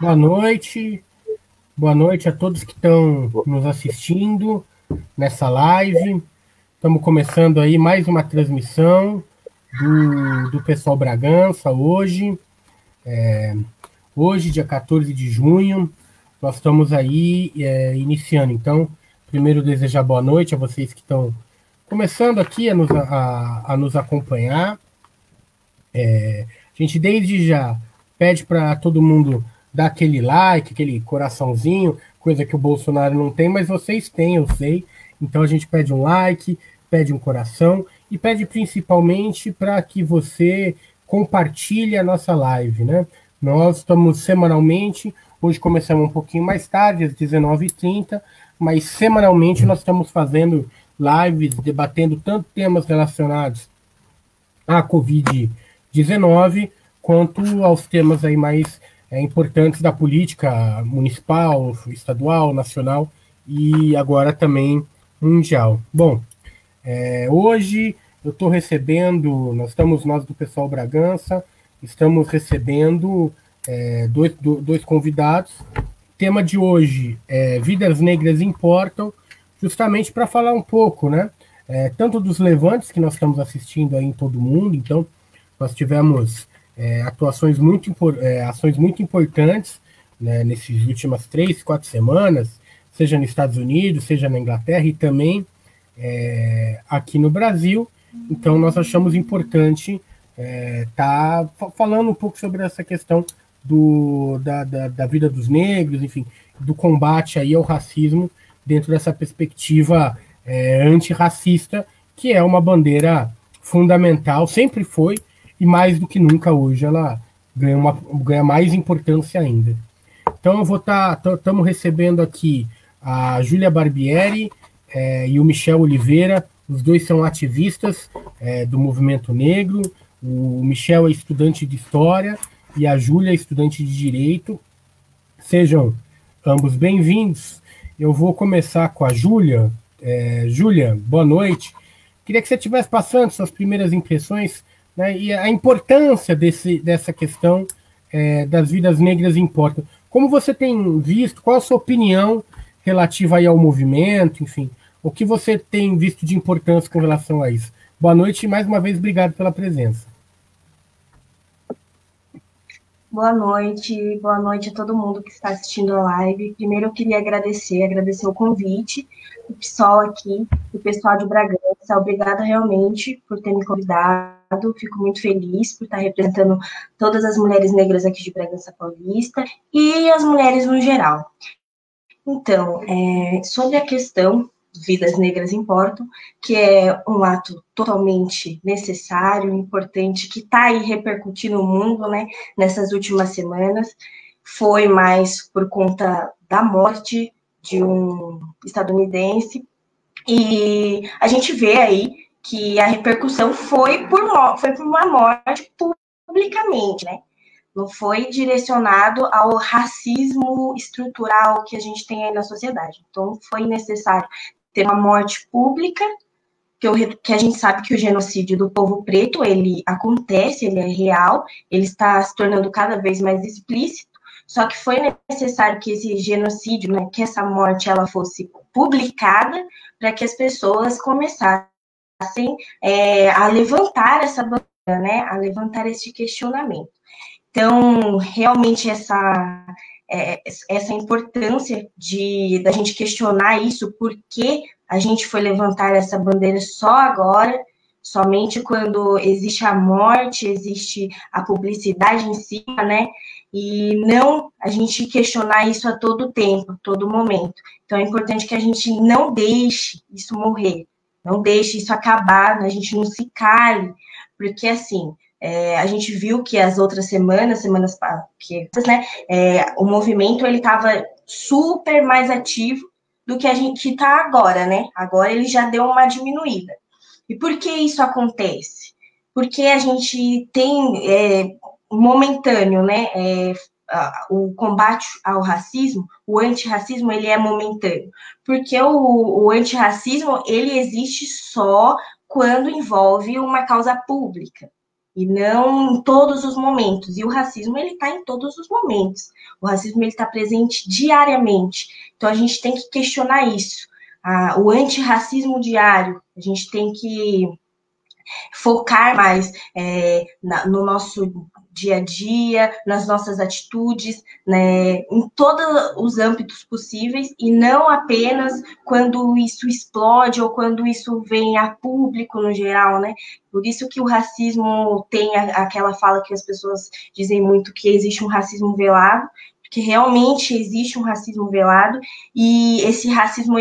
boa noite a todos que estão nos assistindo nessa live. Estamos começando aí mais uma transmissão do Pessoal Bragança hoje. Hoje, dia 14 de junho, nós estamos aí iniciando. Então, primeiro desejar boa noite a vocês que estão começando aqui a nos acompanhar. A gente desde já pede para todo mundo dar aquele like, aquele coraçãozinho, coisa que o Bolsonaro não tem, mas vocês têm, eu sei. Então a gente pede um like, pede um coração e pede principalmente para que você compartilhe a nossa live, né? Nós estamos semanalmente, hoje começamos um pouquinho mais tarde, às 19h30, mas semanalmente nós estamos fazendo lives, debatendo tanto temas relacionados à Covid-19, quanto aos temas aí mais importantes da política municipal, estadual, nacional e agora também mundial. Bom, hoje eu estou recebendo, nós do Pessoal Bragança, estamos recebendo dois convidados. O tema de hoje é Vidas Negras Importam, justamente para falar um pouco, né? Tanto dos levantes que nós estamos assistindo aí em todo mundo. Então, nós tivemos ações muito importantes, né, nessas últimas 3-4 semanas, seja nos Estados Unidos, seja na Inglaterra e também aqui no Brasil. Então, nós achamos importante estar falando um pouco sobre essa questão da vida dos negros, enfim, do combate aí ao racismo dentro dessa perspectiva antirracista, que é uma fundamental, sempre foi, e mais do que nunca hoje ela ganha mais importância ainda. Então estamos recebendo aqui a Júlia Barbieri e o Michel Oliveira. Os dois são ativistas do movimento negro. O Michel é estudante de História e a Júlia é estudante de Direito. Sejam ambos bem-vindos. Eu vou começar com a Júlia. Júlia, boa noite. Queria que você estivesse passando suas primeiras impressões, né, e a importância dessa questão das vidas negras importam. Como você tem visto, qual a sua opinião relativa aí ao movimento, enfim, o que você tem visto de importância com relação a isso? Boa noite e mais uma vez obrigado pela presença. Boa noite a todo mundo que está assistindo a live. Primeiro eu queria agradecer o convite, o pessoal aqui, o pessoal de Bragança. Obrigada realmente por ter me convidado. Fico muito feliz por estar representando todas as mulheres negras aqui de Bragança Paulista e as mulheres no geral. Então, sobre a questão Vidas Negras Importam, que é um ato totalmente necessário, importante, que está aí repercutindo no mundo, né, nessas últimas semanas. Foi mais por conta da morte de um estadunidense, e a gente vê aí que a repercussão foi por uma morte publicamente, né? Não foi direcionado ao racismo estrutural que a gente tem aí na sociedade. Então, foi necessário ter uma morte pública, que a gente sabe que o genocídio do povo preto, ele acontece, ele é real, ele está se tornando cada vez mais explícito, só que foi necessário que esse genocídio, né, que essa morte, ela fosse publicada, para que as pessoas começassem a levantar essa bandeira, né, a levantar esse questionamento. Então, realmente, essa importância da gente questionar isso, por que a gente foi levantar essa bandeira só agora, somente quando existe a morte, existe a publicidade em cima, né? E não a gente questionar isso a todo tempo, a todo momento. Então, é importante que a gente não deixe isso morrer, não deixe isso acabar, a gente não se cale, porque, assim, a gente viu que as outras semanas né, o movimento ele estava super mais ativo do que a gente está agora, né? Agora ele já deu uma diminuída. E por que isso acontece? Porque a gente tem momentâneo, né? O combate ao racismo, o antirracismo, ele é momentâneo. Porque o antirracismo, ele existe só quando envolve uma causa pública. e não em todos os momentos. E o racismo, ele está em todos os momentos. O racismo, ele está presente diariamente. Então, a gente tem que questionar isso. O antirracismo diário, a gente tem que focar mais no nosso dia a dia, nas nossas atitudes, né, em todos os âmbitos possíveis, e não apenas quando isso explode ou quando isso vem a público no geral, né? Por isso que o racismo tem aquela fala que as pessoas dizem muito que existe um racismo velado, porque realmente existe um racismo velado, e esse racismo,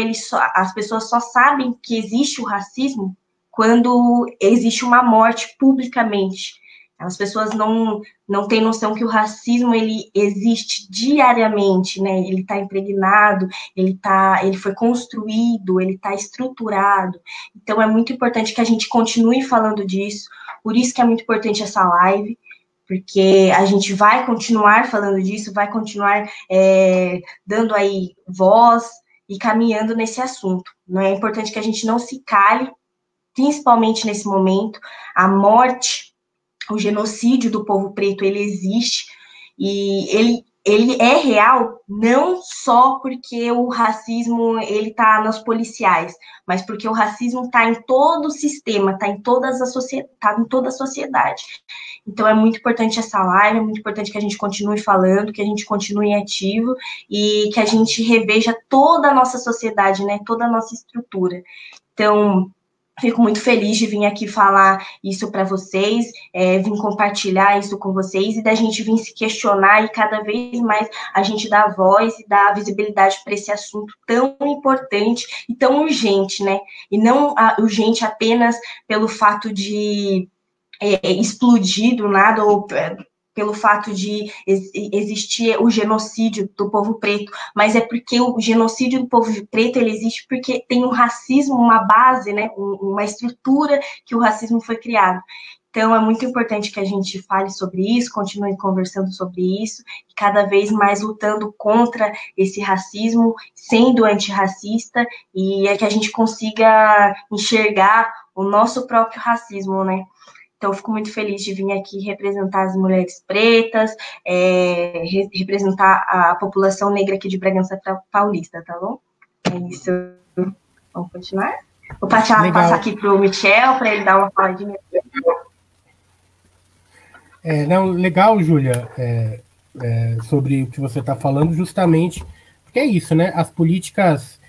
as pessoas só sabem que existe o racismo quando existe uma morte publicamente. As pessoas não têm noção que o racismo, ele existe diariamente, né? Ele está impregnado, ele foi construído, ele está estruturado. Então, é muito importante que a gente continue falando disso. Por isso que é muito importante essa live, porque a gente vai continuar falando disso, vai continuar dando aí voz e caminhando nesse assunto. Não é importante que a gente não se cale, principalmente nesse momento. A morte, o genocídio do povo preto, ele existe, e ele é real não só porque o racismo ele está nos policiais, mas porque o racismo está em todo o sistema, está em toda a sociedade. Então é muito importante essa live, é muito importante que a gente continue falando, que a gente continue ativo e que a gente reveja toda a nossa sociedade, né, toda a nossa estrutura. Então, fico muito feliz de vir aqui falar isso para vocês, vir compartilhar isso com vocês e da gente vir se questionar e cada vez mais a gente dar voz e dar visibilidade para esse assunto tão importante e tão urgente, né? E não urgente apenas pelo fato de explodir do nada ou pelo fato de existir o genocídio do povo preto, mas é porque o genocídio do povo preto ele existe porque tem um racismo, uma base, né, uma estrutura que o racismo foi criado. Então, é muito importante que a gente fale sobre isso, continue conversando sobre isso, e cada vez mais lutando contra esse racismo, sendo antirracista, e é que a gente consiga enxergar o nosso próprio racismo, né? Então, eu fico muito feliz de vir aqui representar as mulheres pretas, representar a população negra aqui de Bragança Paulista, tá bom? É isso. Vamos continuar? Vou passar aqui para o Michel, para ele dar uma faladinha. Legal, Júlia, sobre o que você está falando, justamente porque é isso, né? As políticas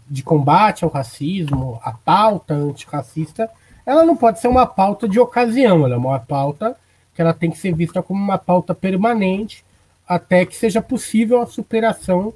de combate ao racismo, a pauta antirracista, ela não pode ser uma pauta de ocasião, ela é uma pauta que ela tem que ser vista como uma pauta permanente até que seja possível a superação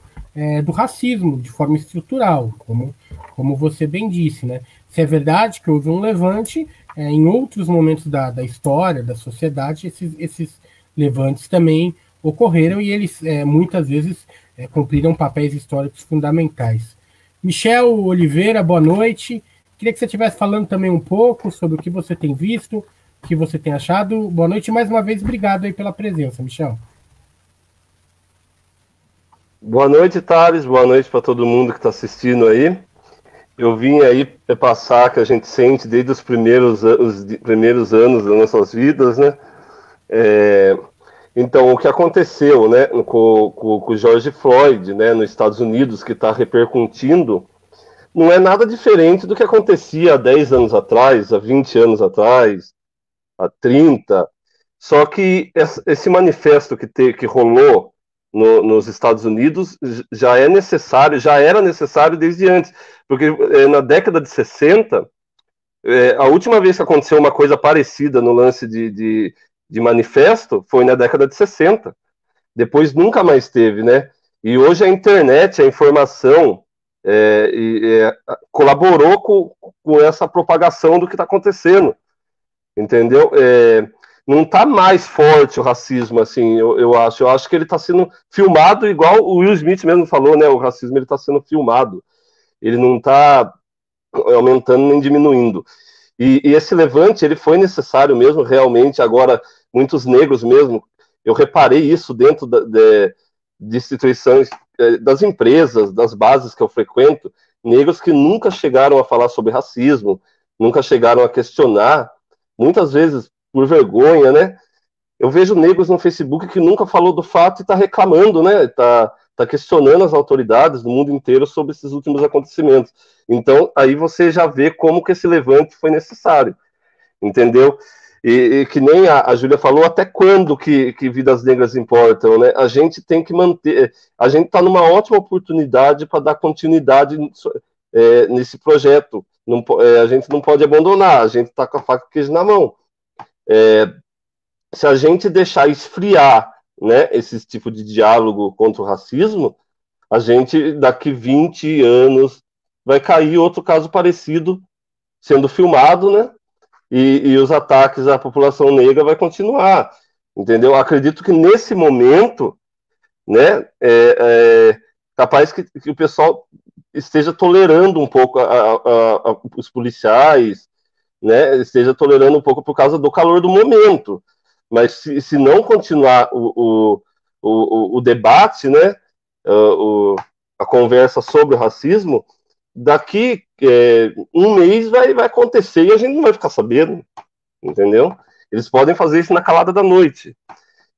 do racismo de forma estrutural, como você bem disse, né? Se é verdade que houve um levante, em outros momentos da história, da sociedade, esses levantes também ocorreram e eles muitas vezes cumpriram papéis históricos fundamentais. Michel Oliveira, boa noite. Queria que você estivesse falando também um pouco sobre o que você tem visto, o que você tem achado. Boa noite e mais uma vez, obrigado aí pela presença, Michel. Boa noite, Thales. Boa noite para todo mundo que está assistindo aí. Eu vim aí passar que a gente sente desde os primeiros anos das nossas vidas, né? Então, o que aconteceu, né, com o George Floyd, né, nos Estados Unidos, que está repercutindo, não é nada diferente do que acontecia há 10 anos atrás, há 20 anos atrás, há 30. Só que esse manifesto que rolou nos Estados Unidos já era necessário desde antes. Porque na década de 60, a última vez que aconteceu uma coisa parecida no lance de manifesto foi na década de 60. Depois nunca mais teve, né? E hoje a internet, a informação, colaborou com essa propagação do que está acontecendo, entendeu? Não está mais forte o racismo, assim, eu acho que ele está sendo filmado, igual o Will Smith mesmo falou, né? O racismo ele está sendo filmado, ele não está aumentando nem diminuindo. E esse levante ele foi necessário mesmo, realmente. Agora muitos negros mesmo, eu reparei isso dentro de instituições, das empresas, das bases que eu frequento, negros que nunca chegaram a falar sobre racismo, nunca chegaram a questionar, muitas vezes por vergonha, né? Eu vejo negros no Facebook que nunca falou do fato e está reclamando, né? Tá questionando as autoridades do mundo inteiro sobre esses últimos acontecimentos. Então, aí você já vê como que esse levante foi necessário, entendeu? E que nem a Júlia falou, até quando que vidas negras importam, né? A gente tem que manter, a gente está numa ótima oportunidade para dar continuidade nesse projeto. Não, a gente não pode abandonar, a gente está com a faca e o queijo na mão. Se a gente deixar esfriar, né, esse tipo de diálogo contra o racismo, a gente, daqui 20 anos, vai cair outro caso parecido sendo filmado, né? E os ataques à população negra vai continuar, entendeu? Acredito que nesse momento, né, capaz que o pessoal esteja tolerando um pouco os policiais, né, esteja tolerando um pouco por causa do calor do momento. Mas se não continuar o debate, né, a conversa sobre o racismo, daqui um mês vai acontecer e a gente não vai ficar sabendo, entendeu? Eles podem fazer isso na calada da noite.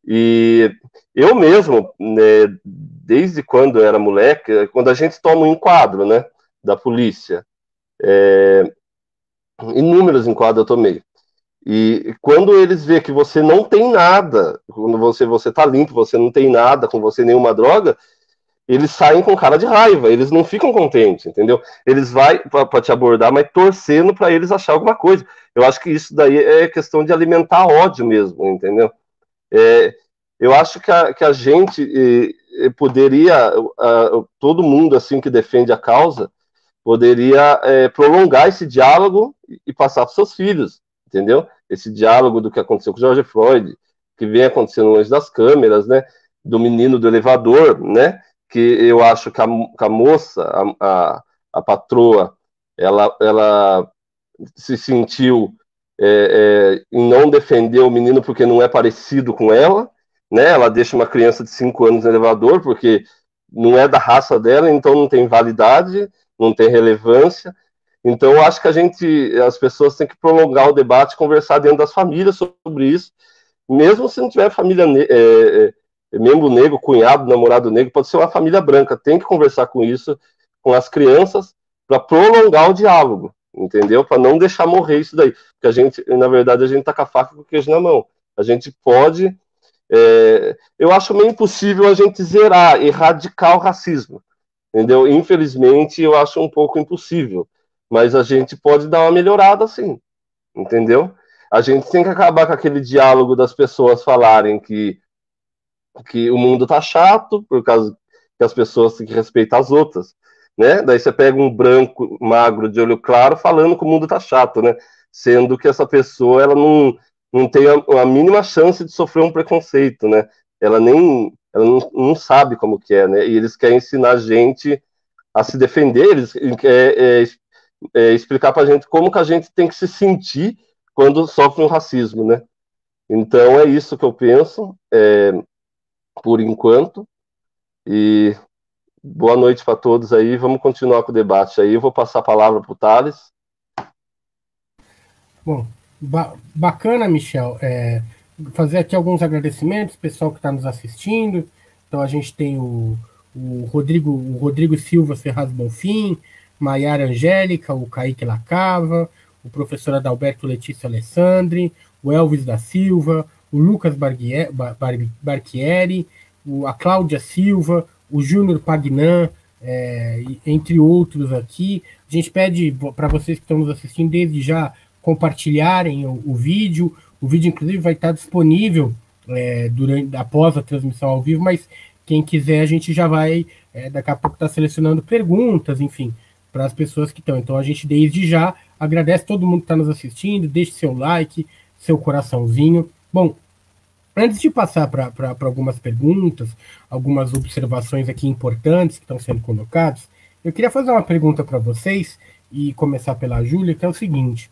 E eu mesmo, né, desde quando eu era moleque, quando a gente toma um enquadro, né, da polícia, inúmeros enquadros eu tomei. E quando eles vê que você não tem nada, quando você tá limpo, você não tem nada com você, nenhuma droga, eles saem com cara de raiva, eles não ficam contentes, entendeu? Eles vão para te abordar, mas torcendo para eles achar alguma coisa. Eu acho que isso daí é questão de alimentar ódio mesmo, entendeu? Eu acho que a gente poderia, todo mundo assim que defende a causa, poderia prolongar esse diálogo e passar para seus filhos, entendeu? Esse diálogo do que aconteceu com o George Floyd, que vem acontecendo longe das câmeras, né? Do menino do elevador, né? Que eu acho que a moça, a patroa, ela se sentiu em não defender o menino porque não é parecido com ela, né? Ela deixa uma criança de 5 anos no elevador porque não é da raça dela, então não tem validade, não tem relevância. Então, eu acho que as pessoas têm que prolongar o debate, conversar dentro das famílias sobre isso, mesmo se não tiver família, membro negro, cunhado, namorado negro, pode ser uma família branca, tem que conversar com isso, com as crianças, para prolongar o diálogo, entendeu? Para não deixar morrer isso daí, porque a gente, na verdade, a gente tá com a faca e com o queijo na mão. A gente pode, eu acho meio impossível a gente zerar, erradicar o racismo, entendeu? Infelizmente, eu acho um pouco impossível, mas a gente pode dar uma melhorada, sim, entendeu? A gente tem que acabar com aquele diálogo das pessoas falarem que o mundo tá chato, por causa que as pessoas têm que respeitar as outras, né? Daí você pega um branco magro de olho claro falando que o mundo tá chato, né? Sendo que essa pessoa ela não tem a mínima chance de sofrer um preconceito, né? Ela não sabe como que é, né? E eles querem ensinar a gente a se defender, eles querem explicar pra gente como que a gente tem que se sentir quando sofre um racismo, né? Então é isso que eu penso, por enquanto, e boa noite para todos aí, vamos continuar com o debate aí, eu vou passar a palavra para o Thales. Bom, bacana, Michel, fazer aqui alguns agradecimentos, pessoal que está nos assistindo. Então a gente tem o Rodrigo Silva Ferraz Bonfim, Maiara Angélica, o Kaique Lacava, o professor Adalberto Letícia Alessandri, o Elvis da Silva, o Lucas Barchieri, a Cláudia Silva, o Júnior Pagnan, entre outros aqui. A gente pede para vocês que estão nos assistindo desde já compartilharem o vídeo. O vídeo, inclusive, vai estar disponível após a transmissão ao vivo, mas quem quiser, a gente já vai, daqui a pouco, estar selecionando perguntas, enfim, para as pessoas que estão. Então, a gente, desde já, agradece todo mundo que está nos assistindo, deixe seu like, seu coraçãozinho. Bom, antes de passar para algumas perguntas, algumas observações aqui importantes que estão sendo colocadas, eu queria fazer uma pergunta para vocês, e começar pela Júlia, que é o seguinte: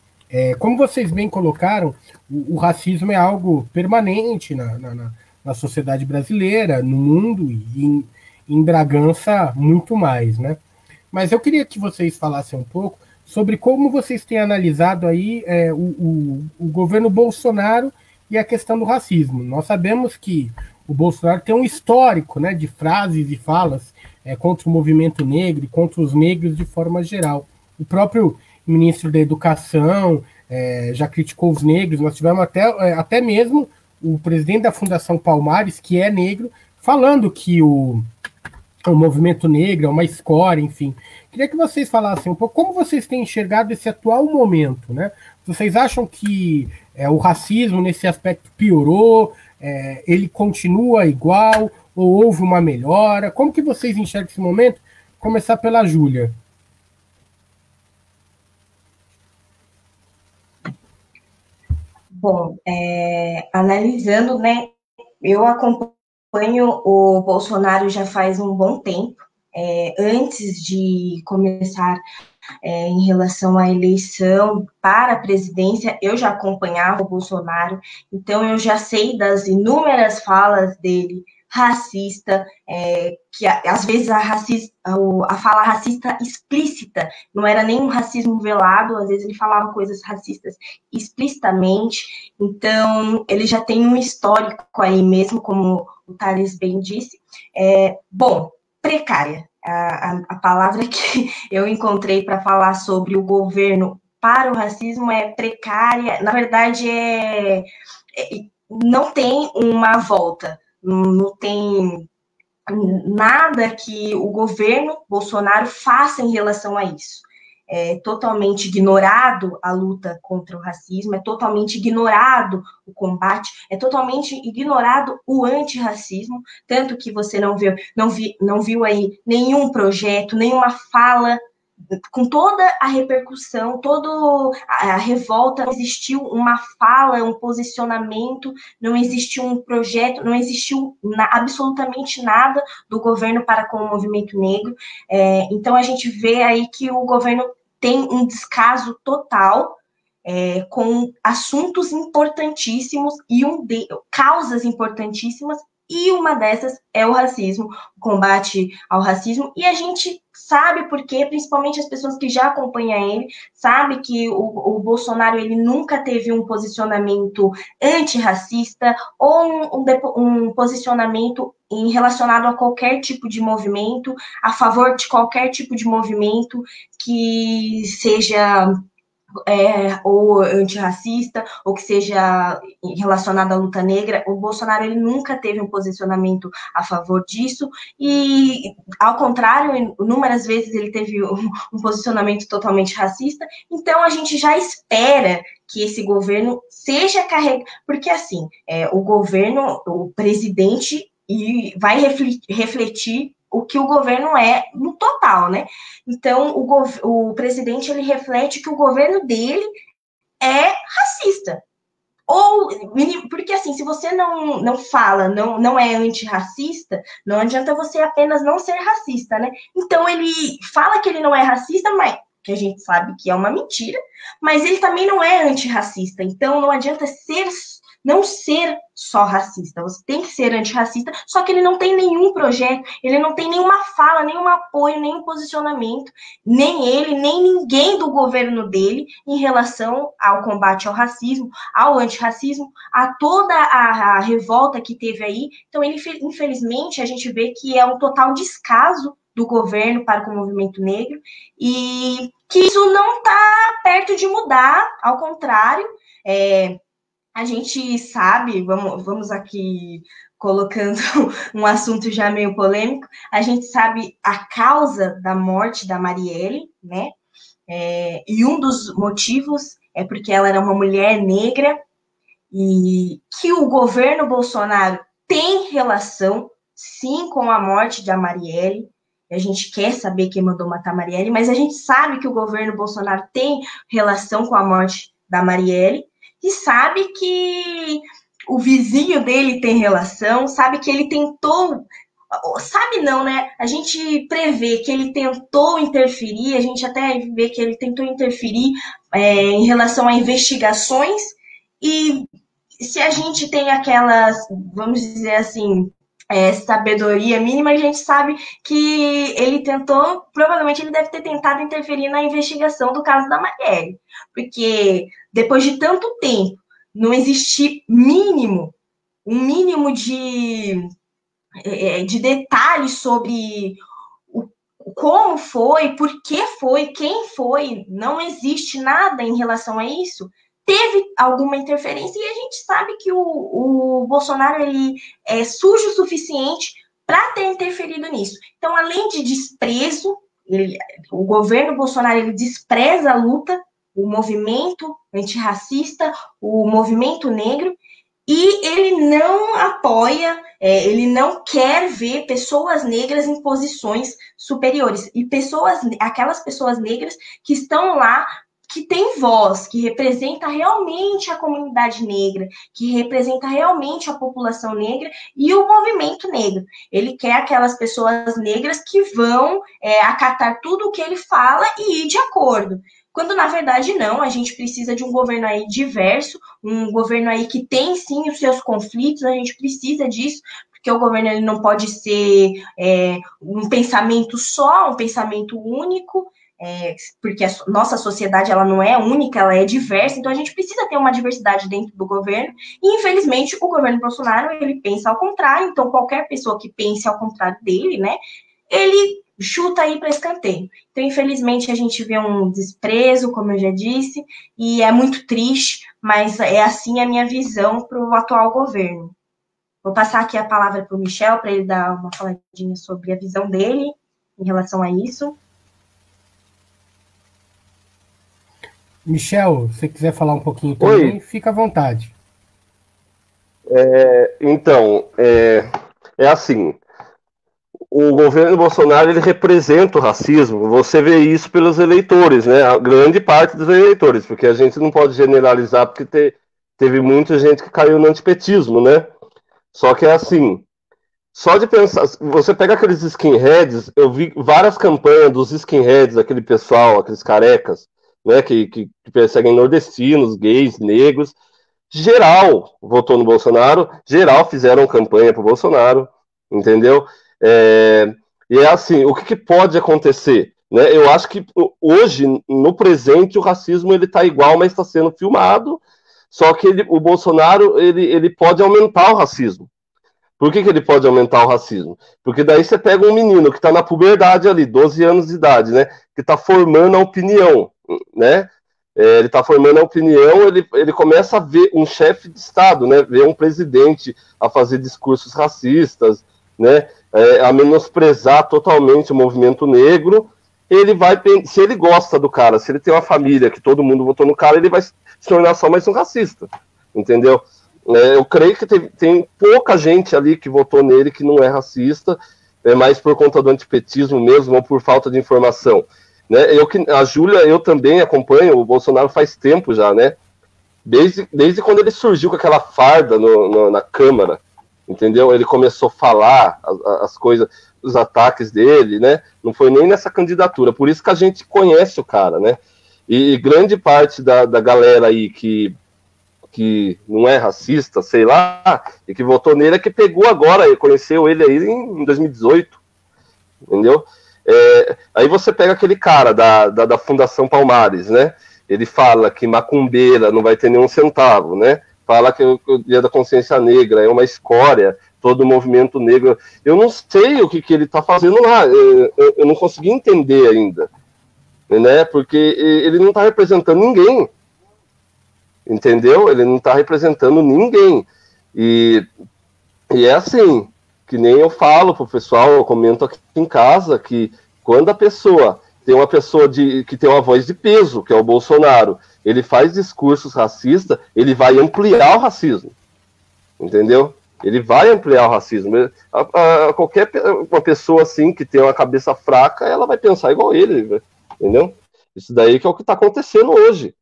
como vocês bem colocaram, o racismo é algo permanente na sociedade brasileira, no mundo e em Bragança muito mais, né? Mas eu queria que vocês falassem um pouco sobre como vocês têm analisado aí o governo Bolsonaro e a questão do racismo. Nós sabemos que o Bolsonaro tem um histórico, né, de frases e falas contra o movimento negro e contra os negros de forma geral. O próprio ministro da Educação já criticou os negros. Nós tivemos até mesmo o presidente da Fundação Palmares, que é negro, falando que o movimento negro é uma escória, enfim. Queria que vocês falassem um pouco como vocês têm enxergado esse atual momento, né? Vocês acham que o racismo nesse aspecto piorou, ele continua igual, ou houve uma melhora? Como que vocês enxergam esse momento? Começar pela Júlia. Bom, analisando, né, eu acompanho o Bolsonaro já faz um bom tempo. Antes de começar em relação à eleição para a presidência, eu já acompanhava o Bolsonaro, então eu já sei das inúmeras falas dele racista, que às vezes a fala racista explícita, não era nem um racismo velado, às vezes ele falava coisas racistas explicitamente, então ele já tem um histórico aí mesmo, como o Thales bem disse. Bom, precária, a palavra que eu encontrei para falar sobre o governo para o racismo é precária, na verdade não tem uma volta, não tem nada que o governo Bolsonaro faça em relação a isso. É totalmente ignorado a luta contra o racismo, é totalmente ignorado o combate, é totalmente ignorado o antirracismo, tanto que você não viu aí nenhum projeto, nenhuma fala, com toda a repercussão, toda a revolta, não existiu uma fala, um posicionamento, não existiu um projeto, não existiu absolutamente nada do governo para com o movimento negro. Então a gente vê aí que o governo tem um descaso total com assuntos importantíssimos e causas importantíssimas, e uma dessas é o racismo, o combate ao racismo, e a gente sabe por quê, principalmente as pessoas que já acompanham ele, sabe que o Bolsonaro ele nunca teve um posicionamento antirracista ou um posicionamento relacionado a qualquer tipo de movimento, a favor de qualquer tipo de movimento que seja ou antirracista, ou que seja relacionado à luta negra. O Bolsonaro ele nunca teve um posicionamento a favor disso, e ao contrário, inúmeras vezes ele teve um posicionamento totalmente racista. Então a gente já espera que esse governo seja carregado, porque assim, o governo, o presidente, vai refletir o que o governo é no total, né? Então, o presidente, ele reflete que o governo dele é racista. Porque assim, se você não fala, não é antirracista, não adianta você apenas não ser racista, né? Então, ele fala que ele não é racista, mas que a gente sabe que é uma mentira, mas ele também não é antirracista. Então, não adianta não ser só racista, você tem que ser antirracista, só que ele não tem nenhum projeto, ele não tem nenhuma fala, nenhum apoio, nenhum posicionamento, nem ele, nem ninguém do governo dele em relação ao combate ao racismo, ao antirracismo, a toda a revolta que teve aí. Então, infelizmente, a gente vê que é um total descaso do governo para com o movimento negro, e que isso não está perto de mudar, ao contrário. A gente sabe, vamos aqui colocando um assunto já meio polêmico, a gente sabe a causa da morte da Marielle, né? E um dos motivos é porque ela era uma mulher negra, e que o governo Bolsonaro tem relação, sim, com a morte da Marielle. A gente quer saber quem mandou matar a Marielle, mas a gente sabe que o governo Bolsonaro tem relação com a morte da Marielle, e sabe que o vizinho dele tem relação, sabe que ele tentou, sabe não, né? A gente prevê que ele tentou interferir, a gente até vê que ele tentou interferir em relação a investigações, e se a gente tem aquelas, vamos dizer assim, sabedoria mínima, a gente sabe que ele tentou, provavelmente ele deve ter tentado interferir na investigação do caso da Marielle, porque depois de tanto tempo, não existir um mínimo de detalhes sobre como foi, por que foi, quem foi, não existe nada em relação a isso. Teve alguma interferência e a gente sabe que o Bolsonaro ele é sujo o suficiente para ter interferido nisso. Então, além de desprezo, o governo Bolsonaro ele despreza a luta, o movimento antirracista, o movimento negro, e ele não apoia, ele não quer ver pessoas negras em posições superiores. E aquelas pessoas negras que estão lá, que têm voz, que representa realmente a comunidade negra, que representa realmente a população negra e o movimento negro. Ele quer aquelas pessoas negras que vão acatar tudo o que ele fala e ir de acordo. Quando, na verdade, não, a gente precisa de um governo aí diverso, um governo aí que tem, sim, os seus conflitos, a gente precisa disso, porque o governo ele não pode ser um pensamento só, um pensamento único, porque a nossa sociedade ela não é única, ela é diversa, então a gente precisa ter uma diversidade dentro do governo, e infelizmente o governo Bolsonaro, ele pensa ao contrário, então qualquer pessoa que pense ao contrário dele, né, ele chuta aí para escanteio. Então, infelizmente, a gente vê um desprezo, como eu já disse, e é muito triste, mas é assim a minha visão para o atual governo. Vou passar aqui a palavra para o Michel, para ele dar uma faladinha sobre a visão dele em relação a isso. Michel, se você quiser falar um pouquinho também, oi, fica à vontade. Então, assim, o governo Bolsonaro ele representa o racismo, você vê isso pelos eleitores, né? A grande parte dos eleitores, porque a gente não pode generalizar, porque teve muita gente que caiu no antipetismo, né? Só que é assim, só de pensar, você pega aqueles skinheads, eu vi várias campanhas dos skinheads, aquele pessoal, aqueles carecas, né, que perseguem nordestinos, gays, negros, geral votou no Bolsonaro, geral fizeram campanha pro Bolsonaro, entendeu? E é assim, o que pode acontecer? Né? Eu acho que hoje, no presente, o racismo ele tá igual, mas está sendo filmado, só que o Bolsonaro ele pode aumentar o racismo. Por que ele pode aumentar o racismo? Porque daí você pega um menino que está na puberdade ali, 12 anos de idade, né? Que está formando a opinião, né? Ele está formando a opinião, ele começa a ver um chefe de Estado, né? Ver um presidente a fazer discursos racistas, né? A menosprezar totalmente o movimento negro. Ele vai, se ele gosta do cara, se ele tem uma família que todo mundo votou no cara, ele vai se tornar só mais um racista, entendeu? Eu creio que tem pouca gente ali que votou nele que não é racista, mais por conta do antipetismo mesmo, ou por falta de informação. Né? A Júlia, eu também acompanho o Bolsonaro faz tempo já, né? Desde quando ele surgiu com aquela farda na Câmara, entendeu? Ele começou a falar as coisas, os ataques dele, né? Não foi nem nessa candidatura, por isso que a gente conhece o cara, né? E grande parte da galera aí que não é racista, sei lá, e que votou nele é que pegou agora, conheceu ele aí em 2018, entendeu? Aí você pega aquele cara da Fundação Palmares, né? Ele fala que macumbeira não vai ter nenhum centavo, né? Fala que o Dia da Consciência Negra é uma escória, todo o movimento negro. Eu não sei o que ele está fazendo lá, eu não consegui entender ainda, né? Porque ele não está representando ninguém. Entendeu? Ele não está representando ninguém. E é assim, que nem eu falo pro pessoal, eu comento aqui em casa, que quando a pessoa tem uma pessoa que tem uma voz de peso, que é o Bolsonaro, ele faz discursos racistas, ele vai ampliar o racismo. Entendeu? Ele vai ampliar o racismo. Qualquer uma pessoa assim, que tem uma cabeça fraca, ela vai pensar igual ele, entendeu? Isso daí que é o que está acontecendo hoje.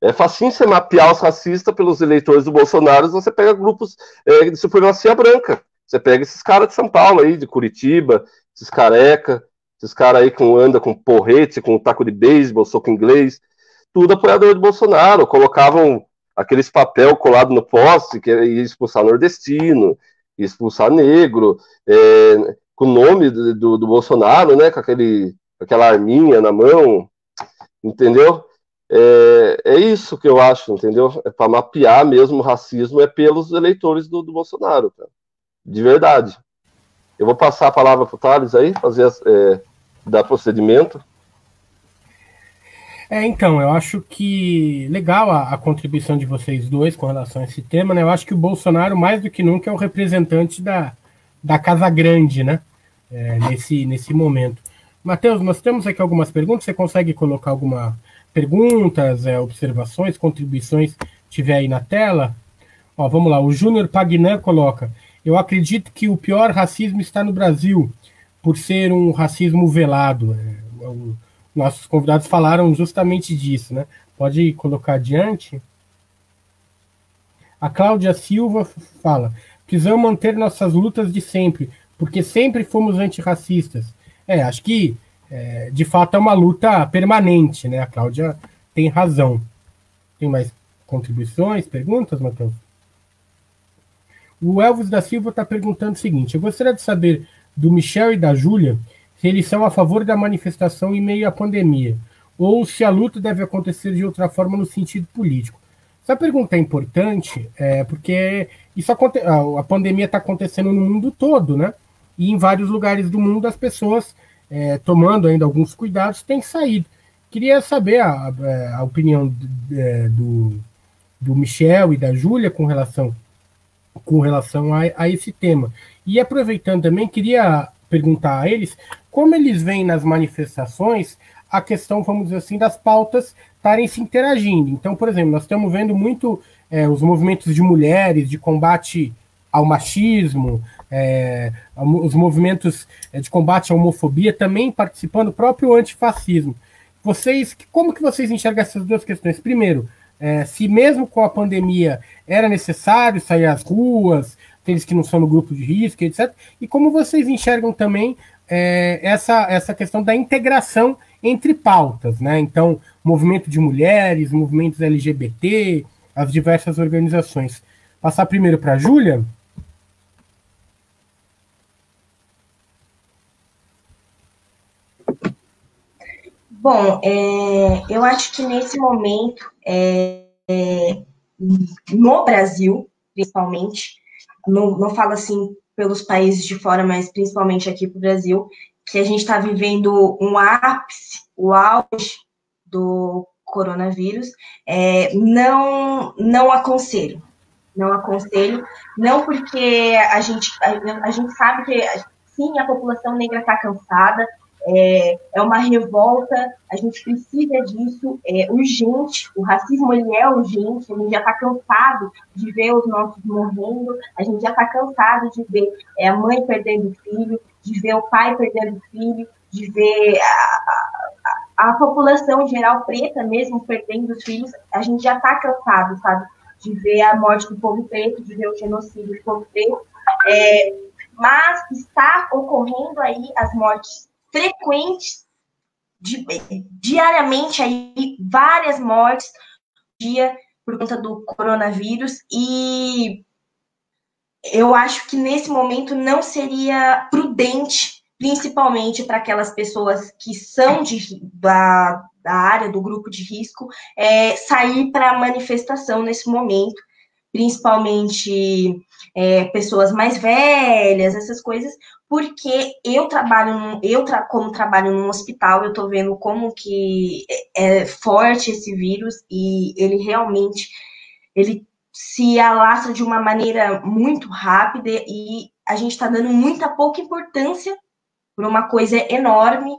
É facinho você mapear os racistas pelos eleitores do Bolsonaro, você pega grupos de supremacia branca. Você pega esses caras de São Paulo aí, de Curitiba, esses careca, esses caras aí que andam com porrete, com taco de beisebol, soco inglês, tudo apoiador do Bolsonaro. Colocavam aqueles papel colado no poste, que ia expulsar nordestino, expulsar negro, com o nome do Bolsonaro, né, com aquela arminha na mão, entendeu? É isso que eu acho, entendeu? É para mapear mesmo o racismo, é pelos eleitores do Bolsonaro, cara. De verdade. Eu vou passar a palavra para o Thales aí, dar procedimento. Então, eu acho que legal a contribuição de vocês dois com relação a esse tema, né? Eu acho que o Bolsonaro, mais do que nunca, é o representante da Casa Grande, né? Nesse momento. Matheus, nós temos aqui algumas perguntas, você consegue colocar algumas perguntas, observações, contribuições, tiver aí na tela? Ó, vamos lá, o Júnior Pagnan coloca: eu acredito que o pior racismo está no Brasil, por ser um racismo velado. Nossos convidados falaram justamente disso, né? Pode colocar adiante. A Cláudia Silva fala: precisamos manter nossas lutas de sempre, porque sempre fomos antirracistas. Acho que, de fato, é uma luta permanente, né? A Cláudia tem razão. Tem mais contribuições, perguntas, Matheus? O Elvis da Silva está perguntando o seguinte: eu gostaria de saber do Michel e da Júlia se eles são a favor da manifestação em meio à pandemia, ou se a luta deve acontecer de outra forma no sentido político. Essa pergunta é importante, porque a pandemia está acontecendo no mundo todo, né? E em vários lugares do mundo as pessoas, tomando ainda alguns cuidados, têm saído. Queria saber a opinião do Michel e da Júlia com relação a esse tema. E aproveitando também, queria perguntar a eles como eles veem nas manifestações a questão, vamos dizer assim, das pautas estarem se interagindo. Então, por exemplo, nós estamos vendo muito os movimentos de mulheres, de combate ao machismo, os movimentos de combate à homofobia também participando do próprio antifascismo. Como que vocês enxergam essas duas questões? Primeiro, se mesmo com a pandemia era necessário sair às ruas, aqueles que não são no grupo de risco, etc. E como vocês enxergam também essa questão da integração entre pautas, né? Então, movimento de mulheres, movimentos LGBT, as diversas organizações. Passar primeiro para a Júlia. Bom, eu acho que nesse momento, no Brasil, principalmente, não falo assim pelos países de fora, mas principalmente aqui para o Brasil, que a gente está vivendo um ápice, o auge do coronavírus, não aconselho. Não aconselho, não porque a gente sabe que, sim, a população negra está cansada, é uma revolta, a gente precisa disso, é urgente, o racismo ele é urgente, a gente já está cansado de ver os nossos morrendo, a gente já está cansado de ver a mãe perdendo o filho, de ver o pai perdendo o filho, de ver a população em geral preta mesmo perdendo os filhos, a gente já está cansado, sabe, de ver a morte do povo preto, de ver o genocídio do povo preto, mas está ocorrendo aí as mortes frequentes, diariamente aí, várias mortes dia por conta do coronavírus, e eu acho que nesse momento não seria prudente, principalmente para aquelas pessoas que são da área do grupo de risco, sair para a manifestação nesse momento, principalmente pessoas mais velhas, essas coisas, porque como trabalho num hospital, eu estou vendo como que é forte esse vírus e ele realmente se alastra de uma maneira muito rápida e a gente está dando pouca importância por uma coisa enorme.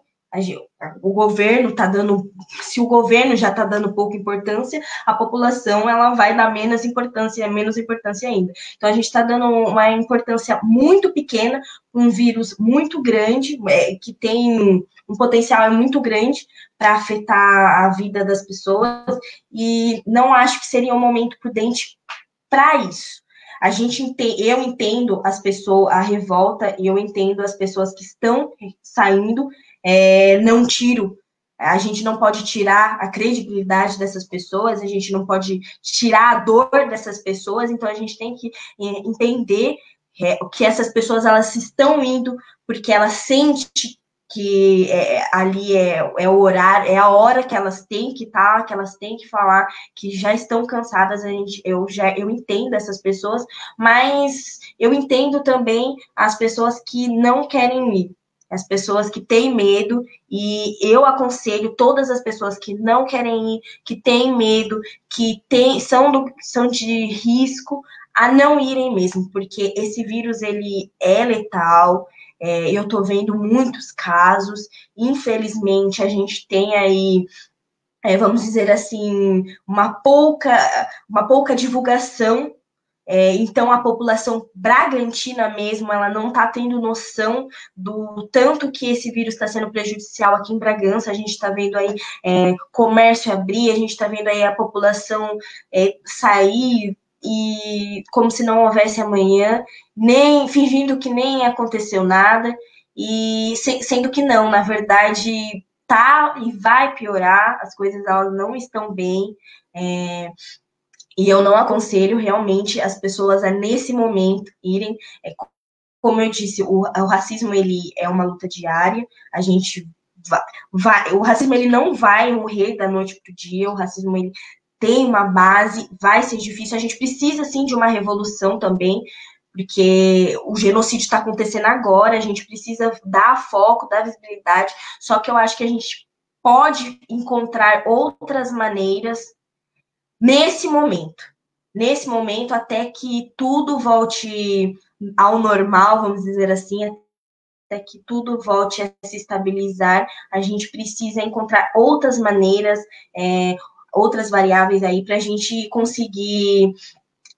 O governo está dando, se o governo já está dando pouca importância, a população ela vai dar menos importância ainda. Então a gente está dando uma importância muito pequena, um vírus muito grande, que tem um potencial muito grande para afetar a vida das pessoas, e não acho que seria um momento prudente para isso. Eu entendo as pessoas, a revolta, e eu entendo as pessoas que estão saindo, não tiro, a gente não pode tirar a credibilidade dessas pessoas, a gente não pode tirar a dor dessas pessoas, então a gente tem que entender que essas pessoas elas estão indo porque elas sentem que ali é o horário, é a hora que elas têm que estar, que elas têm que falar, que já estão cansadas. Eu entendo essas pessoas, mas eu entendo também as pessoas que não querem ir, as pessoas que têm medo, e eu aconselho todas as pessoas que não querem ir, que têm medo, que são de risco, a não irem mesmo, porque esse vírus ele é letal. Eu estou vendo muitos casos, infelizmente a gente tem aí, vamos dizer assim, uma pouca divulgação. Então a população bragantina mesmo, ela não está tendo noção do tanto que esse vírus está sendo prejudicial aqui em Bragança. A gente está vendo aí comércio abrir, a gente está vendo aí a população sair e como se não houvesse amanhã, nem fingindo que nem aconteceu nada, e sendo que não, na verdade tá e vai piorar, as coisas elas não estão bem. E eu não aconselho realmente as pessoas a nesse momento irem. Como eu disse, o racismo ele é uma luta diária. A gente o racismo ele não vai morrer da noite para o dia. O racismo ele tem uma base, vai ser difícil. A gente precisa, sim, de uma revolução também, porque o genocídio está acontecendo agora, a gente precisa dar foco, dar visibilidade, só que eu acho que a gente pode encontrar outras maneiras nesse momento, até que tudo volte ao normal, vamos dizer assim, até que tudo volte a se estabilizar. A gente precisa encontrar outras maneiras, outras variáveis aí para a gente conseguir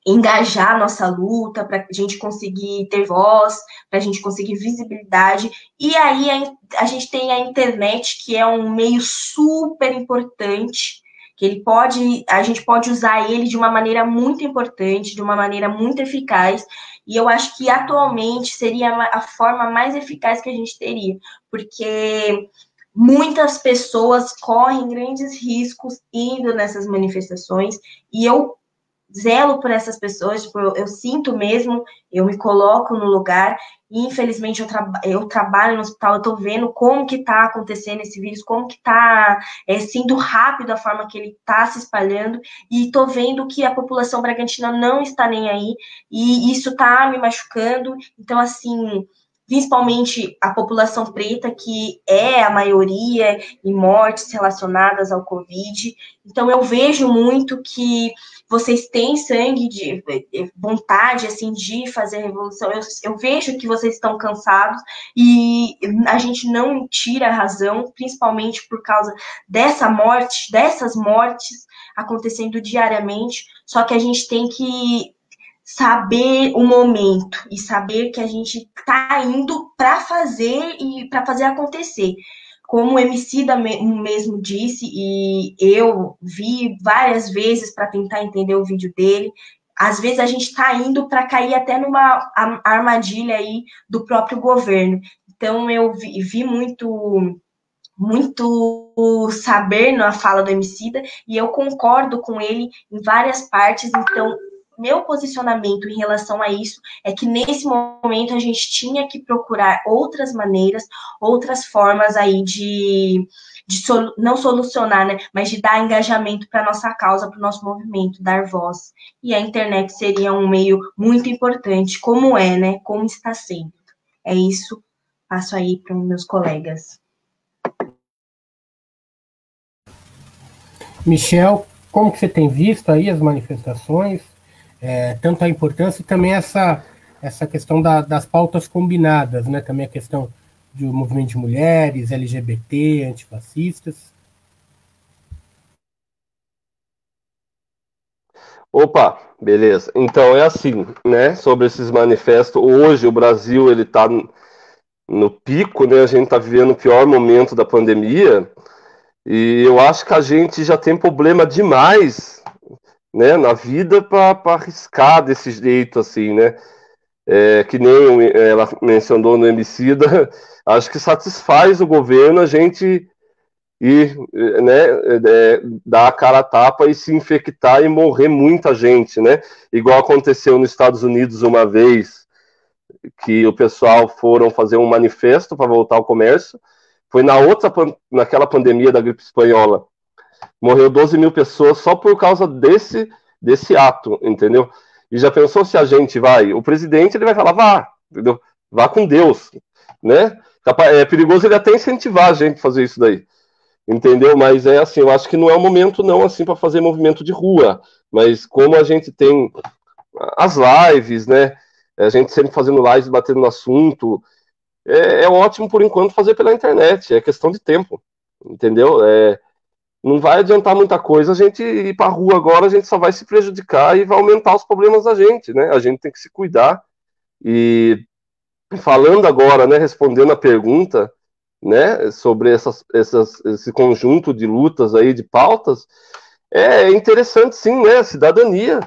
engajar a nossa luta, para a gente conseguir ter voz, para a gente conseguir visibilidade. E aí a gente tem a internet, que é um meio super importante, que a gente pode usar ele de uma maneira muito importante, de uma maneira muito eficaz, e eu acho que atualmente seria a forma mais eficaz que a gente teria, porque muitas pessoas correm grandes riscos indo nessas manifestações, e eu zelo por essas pessoas, tipo, eu sinto mesmo, eu me coloco no lugar, e infelizmente eu trabalho no hospital, eu tô vendo como que tá acontecendo esse vírus, como que tá sendo rápido a forma que ele tá se espalhando, e tô vendo que a população bragantina não está nem aí, e isso tá me machucando. Então, assim, principalmente a população preta, que é a maioria em mortes relacionadas ao Covid. Então, eu vejo muito que vocês têm sangue, de vontade, assim, de fazer revolução. Eu vejo que vocês estão cansados e a gente não tira a razão, principalmente por causa dessas mortes acontecendo diariamente. Só que a gente tem que saber o momento e saber que a gente está indo para fazer e para fazer acontecer. Como o Emicida mesmo disse, e eu vi várias vezes para tentar entender o vídeo dele, às vezes a gente está indo para cair até numa armadilha aí do próprio governo. Então eu vi muito saber na fala do Emicida, e eu concordo com ele em várias partes. Então meu posicionamento em relação a isso é que nesse momento a gente tinha que procurar outras maneiras, outras formas aí de não solucionar, né, mas de dar engajamento para a nossa causa, para o nosso movimento, dar voz. E a internet seria um meio muito importante, como né, como está sendo. É isso, passo aí para os meus colegas. Michel, como que você tem visto aí as manifestações? Tanto a importância e também essa questão das pautas combinadas, né? Também a questão do movimento de mulheres, LGBT, antifascistas. Opa, beleza. Então é assim, né? Sobre esses manifestos, hoje o Brasil ele está no pico, né? A gente está vivendo o pior momento da pandemia e eu acho que a gente já tem problema demais, né, na vida para arriscar desse jeito assim, né? Que nem ela mencionou no Emicida, acho que satisfaz o governo a gente ir, né, dar a cara a tapa e se infectar e morrer muita gente, né? Igual aconteceu nos Estados Unidos uma vez, que o pessoal foram fazer um manifesto para voltar ao comércio. Foi naquela pandemia da gripe espanhola. Morreu 12 mil pessoas só por causa desse ato, entendeu? E já pensou se a gente vai... O presidente, ele vai falar, vá, entendeu? Vá com Deus, né? É perigoso ele até incentivar a gente a fazer isso daí, entendeu? Mas é assim, eu acho que não é o momento não, assim, para fazer movimento de rua, mas como a gente tem as lives, né? A gente sempre fazendo lives, batendo no assunto, é ótimo por enquanto fazer pela internet, é questão de tempo, entendeu? Não vai adiantar muita coisa a gente ir para a rua agora, a gente só vai se prejudicar e vai aumentar os problemas da gente, né? A gente tem que se cuidar. E falando agora, né, respondendo a pergunta, né, sobre esse conjunto de lutas aí, de pautas, é interessante sim, né, cidadania.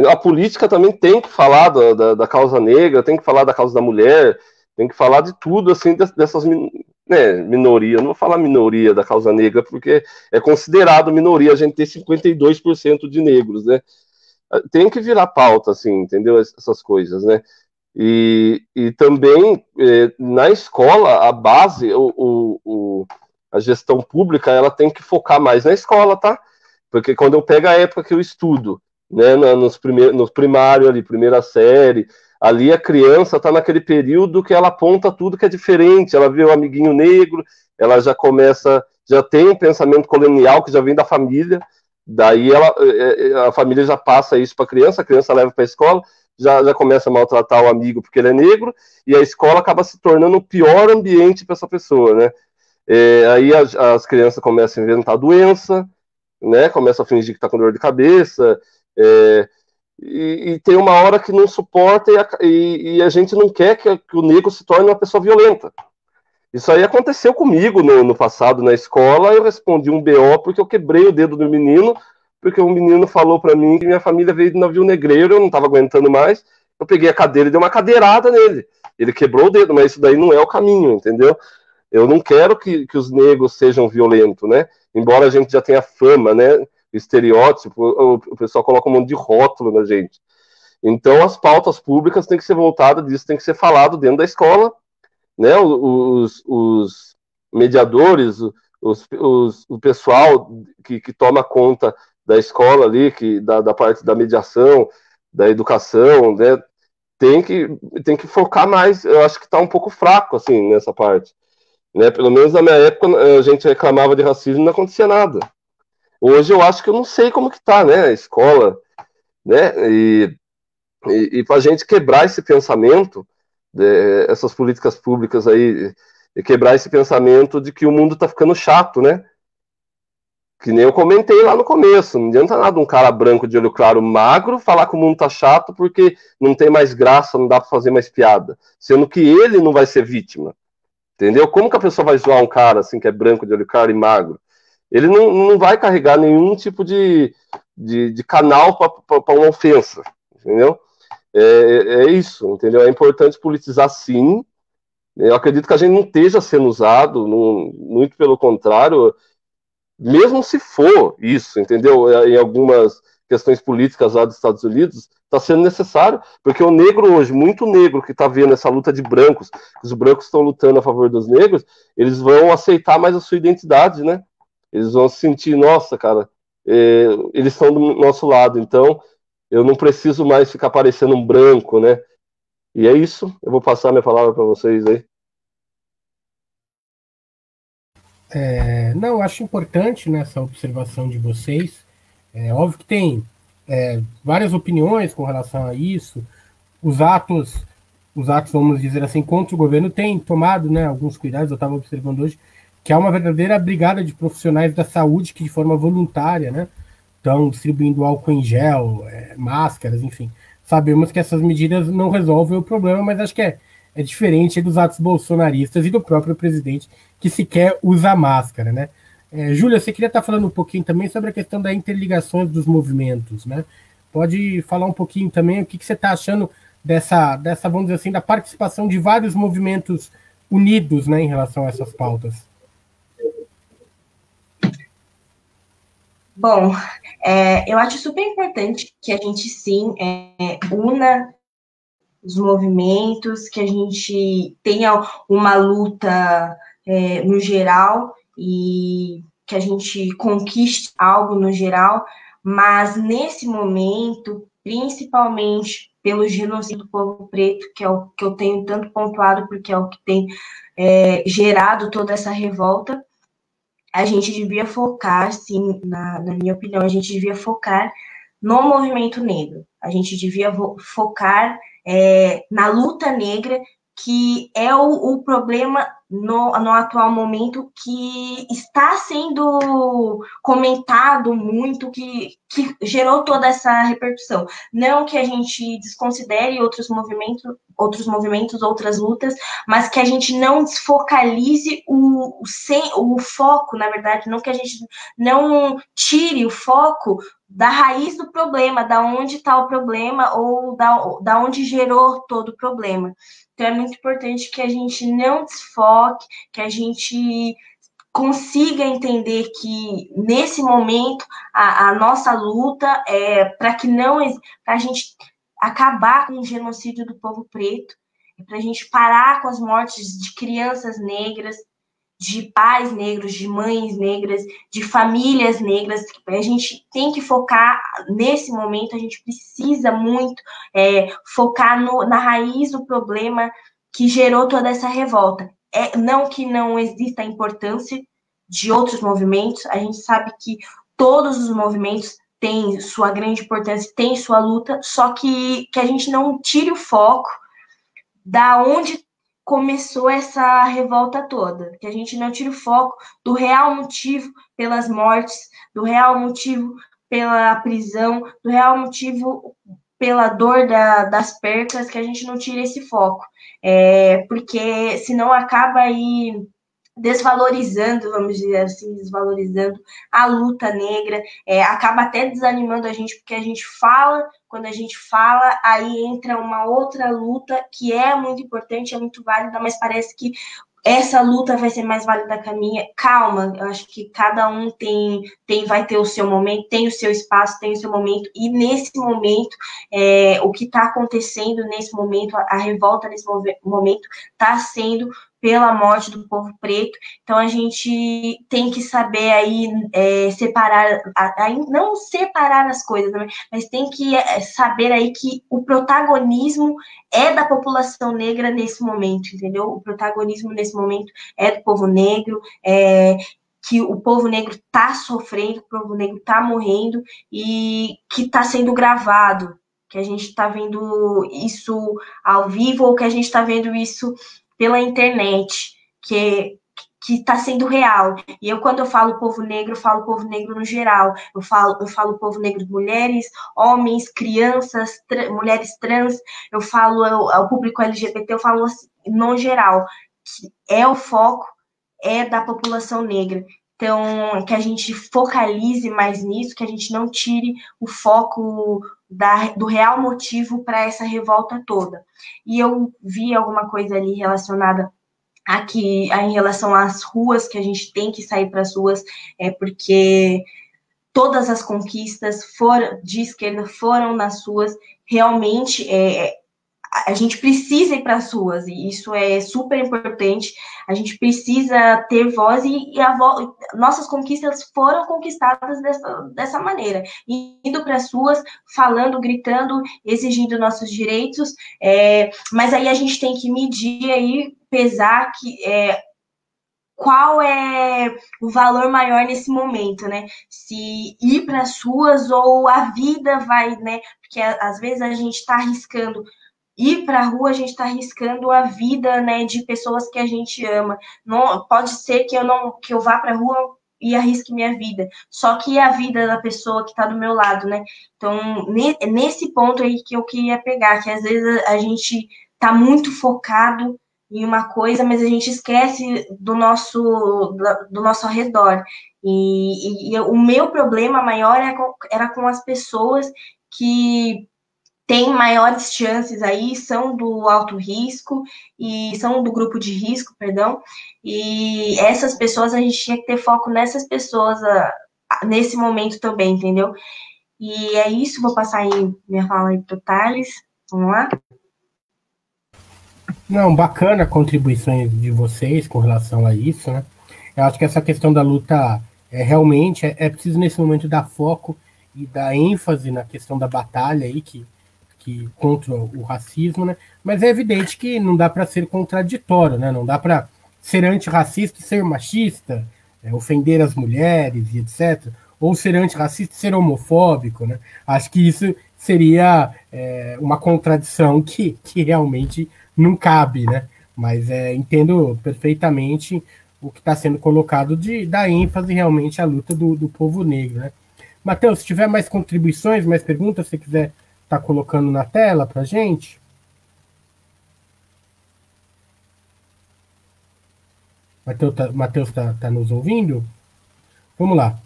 A política também tem que falar da causa negra, tem que falar da causa da mulher, tem que falar de tudo, assim, dessas minoria. Não vou falar minoria da causa negra, porque é considerado minoria a gente ter 52% de negros, né? Tem que virar pauta, assim, entendeu? Essas coisas, né? E também, na escola, a base, a gestão pública, ela tem que focar mais na escola, tá? Porque quando eu pego a época que eu estudo, né, no primário ali, primeira série, ali a criança está naquele período que ela aponta tudo que é diferente, ela vê o amiguinho negro, ela já começa, já tem um pensamento colonial que já vem da família, daí a família já passa isso para a criança leva para a escola, já começa a maltratar o amigo porque ele é negro, e a escola acaba se tornando o pior ambiente para essa pessoa, né? Aí as crianças começam a inventar doença, né? Começam a fingir que está com dor de cabeça, e tem uma hora que não suporta e a gente não quer que o negro se torne uma pessoa violenta. Isso aí aconteceu comigo no passado na escola, eu respondi um BO porque eu quebrei o dedo do menino, porque o menino falou para mim que minha família veio de navio negreiro, eu não estava aguentando mais, eu peguei a cadeira e dei uma cadeirada nele. Ele quebrou o dedo, mas isso daí não é o caminho, entendeu? Eu não quero que os negros sejam violentos, né? Embora a gente já tenha fama, né? Estereótipo, o pessoal coloca um monte de rótulo na gente. Então, as pautas públicas têm que ser voltadas disso, tem que ser falado dentro da escola, né? Os mediadores, o pessoal que toma conta da escola ali, da parte da mediação, da educação, né? Tem que focar mais. Eu acho que está um pouco fraco assim nessa parte, né? Pelo menos na minha época a gente reclamava de racismo e não acontecia nada. Hoje eu acho que eu não sei como que tá, né? A escola, né? E para a gente quebrar esse pensamento, essas políticas públicas aí, e quebrar esse pensamento de que o mundo está ficando chato, né? Que nem eu comentei lá no começo, não adianta nada um cara branco de olho claro, magro, falar que o mundo tá chato porque não tem mais graça, não dá para fazer mais piada, sendo que ele não vai ser vítima, entendeu? Como que a pessoa vai zoar um cara assim que é branco de olho claro e magro? Ele não vai carregar nenhum tipo de canal para uma ofensa, entendeu? É isso, entendeu? É importante politizar sim. Eu acredito que a gente não esteja sendo usado, muito pelo contrário, mesmo se for isso, entendeu? Em algumas questões políticas lá dos Estados Unidos, está sendo necessário, porque o negro hoje, muito negro que está vendo essa luta de brancos, os brancos estão lutando a favor dos negros, eles vão aceitar mais a sua identidade, né? Eles vão se sentir, nossa, cara, eles estão do nosso lado, então eu não preciso mais ficar parecendo um branco, né? E é isso, eu vou passar minha palavra para vocês aí. Não, eu acho importante nessa observação de vocês. É óbvio que tem várias opiniões com relação a isso. Os atos, vamos dizer assim, contra o governo têm tomado, né, alguns cuidados. Eu estava observando hoje que há uma verdadeira brigada de profissionais da saúde que, de forma voluntária, né, estão distribuindo álcool em gel, máscaras, enfim. Sabemos que essas medidas não resolvem o problema, mas acho que é diferente dos atos bolsonaristas e do próprio presidente, que sequer usa máscara, né? Júlia, você queria estar falando um pouquinho também sobre a questão da interligação dos movimentos, né? Pode falar um pouquinho também o que você está achando dessa, vamos dizer assim, da participação de vários movimentos unidos, né, em relação a essas pautas? Bom, eu acho super importante que a gente sim una os movimentos, que a gente tenha uma luta no geral e que a gente conquiste algo no geral, mas nesse momento, principalmente pelo genocídio do povo preto, que é o que eu tenho tanto pontuado, porque é o que tem gerado toda essa revolta, a gente devia focar, sim, na minha opinião, a gente devia focar no movimento negro. A gente devia focar na luta negra, que é o problema no atual momento, que está sendo comentado muito, que gerou toda essa repercussão. Não que a gente desconsidere outros movimentos, outras lutas, mas que a gente não desfocalize o foco, na verdade, não que a gente não tire o foco da raiz do problema, da onde está o problema ou da onde gerou todo o problema. Então, é muito importante que a gente não desfoque, que a gente consiga entender que, nesse momento, a nossa luta é para a gente acabar com o genocídio do povo preto, para a gente parar com as mortes de crianças negras, de pais negros, de mães negras, de famílias negras. A gente tem que focar nesse momento, a gente precisa muito focar na raiz do problema que gerou toda essa revolta. Não que não exista a importância de outros movimentos, a gente sabe que todos os movimentos têm sua grande importância, têm sua luta, só que a gente não tire o foco da onde começou essa revolta toda, que a gente não tire o foco do real motivo pelas mortes, do real motivo pela prisão, do real motivo pela dor das percas, que a gente não tire esse foco, porque senão acaba aí desvalorizando, vamos dizer assim, desvalorizando a luta negra, acaba até desanimando a gente, porque a gente fala, quando a gente fala, aí entra uma outra luta que é muito importante, é muito válida, mas parece que essa luta vai ser mais válida que a minha. Calma, eu acho que cada um vai ter o seu momento, tem o seu espaço, tem o seu momento, e nesse momento, o que está acontecendo nesse momento, a revolta nesse momento, está sendo pela morte do povo preto. Então, a gente tem que saber aí separar, não separar as coisas, mas tem que saber aí que o protagonismo é da população negra nesse momento, entendeu? O protagonismo nesse momento é do povo negro, que o povo negro está sofrendo, o povo negro está morrendo e que está sendo gravado, que a gente está vendo isso ao vivo ou que a gente está vendo isso pela internet, que está sendo real. E quando eu falo povo negro, eu falo povo negro no geral. Eu falo povo negro de mulheres, homens, crianças, mulheres trans, eu falo ao público LGBT, eu falo assim, no geral, que o foco da população negra. Então, que a gente focalize mais nisso, que a gente não tire o foco do real motivo para essa revolta toda. E eu vi alguma coisa ali relacionada aqui em relação às ruas, que a gente tem que sair para as ruas, porque todas as conquistas de esquerda foram nas ruas, realmente a gente precisa ir para as ruas, e isso é super importante, a gente precisa ter voz, e nossas conquistas foram conquistadas dessa maneira, indo para as ruas, falando, gritando, exigindo nossos direitos, mas aí a gente tem que medir aí, pesar qual é o valor maior nesse momento, né? Se ir para as ruas ou a vida vai, né? Porque às vezes a gente está arriscando ir para a rua, a gente está arriscando a vida, né, de pessoas que a gente ama. Não, pode ser que eu vá para a rua e arrisque minha vida, só que a vida da pessoa que está do meu lado, né? Então, nesse ponto aí que eu queria pegar, que às vezes a gente está muito focado em uma coisa, mas a gente esquece do nosso ao redor. E o meu problema maior era com as pessoas que tem maiores chances aí, são do alto risco e são do grupo de risco, perdão, e essas pessoas, a gente tinha que ter foco nessas pessoas nesse momento também, entendeu? E é isso, vou passar aí minha fala aí pro Thales, vamos lá? Não, bacana contribuições de vocês com relação a isso, né? Eu acho que essa questão da luta realmente é preciso nesse momento dar foco e dar ênfase na questão da batalha aí que contra o racismo, né? Mas é evidente que não dá para ser contraditório, né? Não dá para ser antirracista e ser machista, ofender as mulheres e etc. Ou ser antirracista e ser homofóbico, né? Acho que isso seria uma contradição que realmente não cabe, né? Mas entendo perfeitamente o que está sendo colocado de dar ênfase realmente à luta do povo negro, né? Matheus, se tiver mais contribuições, mais perguntas, se você quiser estar colocando na tela para a gente. Matheus tá nos ouvindo? Vamos lá.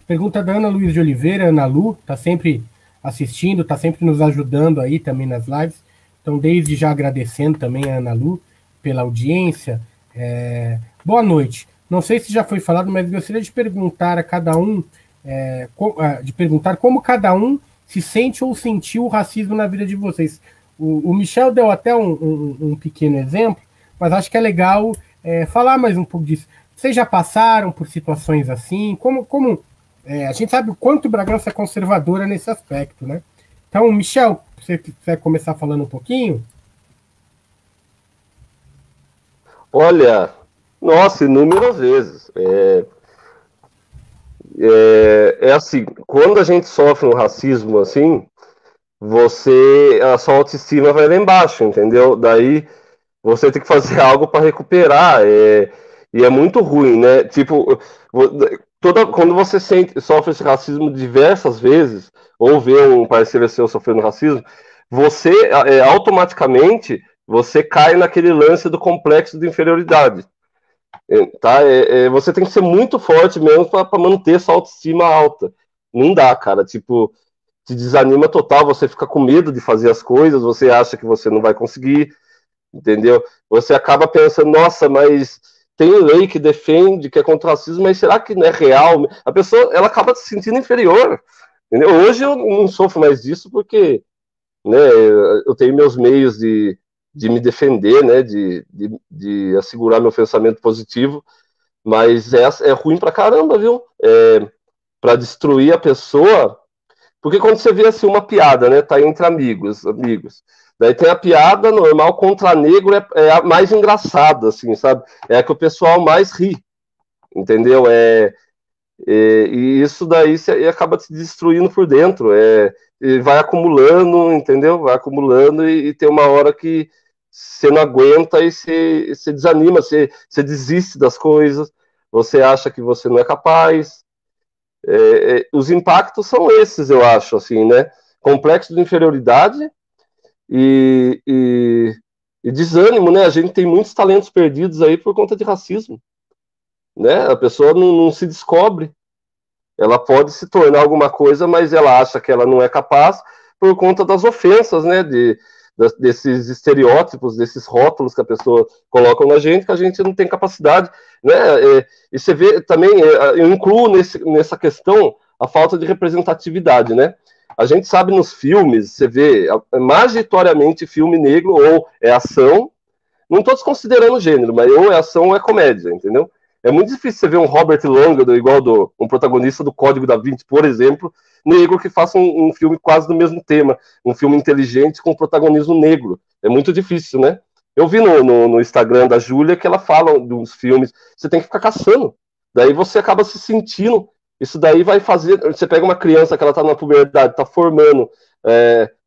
Pergunta da Ana Luiz de Oliveira, Ana Lu, está sempre assistindo, está sempre nos ajudando aí também nas lives. Então, desde já agradecendo também a Ana Lu pela audiência. Boa noite. Não sei se já foi falado, mas gostaria de perguntar a cada um, de perguntar como cada um se sente ou sentiu o racismo na vida de vocês. O Michel deu até um pequeno exemplo, mas acho que é legal falar mais um pouco disso. Vocês já passaram por situações assim? A gente sabe o quanto Bragança é conservadora nesse aspecto, né? Então, Michel, se você quiser começar falando um pouquinho. Olha, nossa, inúmeras vezes. Assim, quando a gente sofre um racismo assim, a sua autoestima vai lá embaixo, entendeu? Daí você tem que fazer algo para recuperar, e é muito ruim, né? Tipo, quando você sofre esse racismo diversas vezes, ou vê um parceiro seu sofrendo racismo, você automaticamente você cai naquele lance do complexo de inferioridade. Tá? Você tem que ser muito forte mesmo para manter essa autoestima alta. Não dá, cara. Tipo, te desanima total, você fica com medo de fazer as coisas, você acha que você não vai conseguir, entendeu? Você acaba pensando, nossa, mas tem lei que defende que é contra o racismo, mas será que não é real? A pessoa, ela acaba se sentindo inferior, entendeu? Hoje eu não sofro mais disso porque, né, eu tenho meus meios de me defender, né, de assegurar meu pensamento positivo, mas é ruim pra caramba, viu? Pra destruir a pessoa, porque quando você vê assim uma piada, né, tá entre amigos. Daí tem a piada normal contra negro, é a mais engraçada, assim, sabe? É a que o pessoal mais ri, entendeu? E isso daí acaba se destruindo por dentro. E vai acumulando, entendeu? Vai acumulando e tem uma hora que você não aguenta e você desanima, você desiste das coisas, você acha que você não é capaz. Os impactos são esses, eu acho, assim, né? Complexo de inferioridade e, e, e desânimo, né? A gente tem muitos talentos perdidos aí por conta de racismo, né? A pessoa não se descobre, ela pode se tornar alguma coisa, mas ela acha que ela não é capaz por conta das ofensas, né? Desses estereótipos, desses rótulos que a pessoa coloca na gente, que a gente não tem capacidade, né? E você vê também, eu incluo nessa questão a falta de representatividade, né? A gente sabe nos filmes, você vê majoritariamente filme negro ou é ação, não estou desconsiderando o gênero, mas ou é ação ou é comédia, entendeu? É muito difícil você ver um Robert Langdon igual um protagonista do Código da Vinci, por exemplo, negro que faça um filme quase do mesmo tema, um filme inteligente com protagonismo negro. É muito difícil, né? Eu vi no Instagram da Júlia que ela fala de uns filmes, você tem que ficar caçando. Daí você acaba se sentindo. Isso daí vai fazer. Você pega uma criança que ela está na puberdade, está formando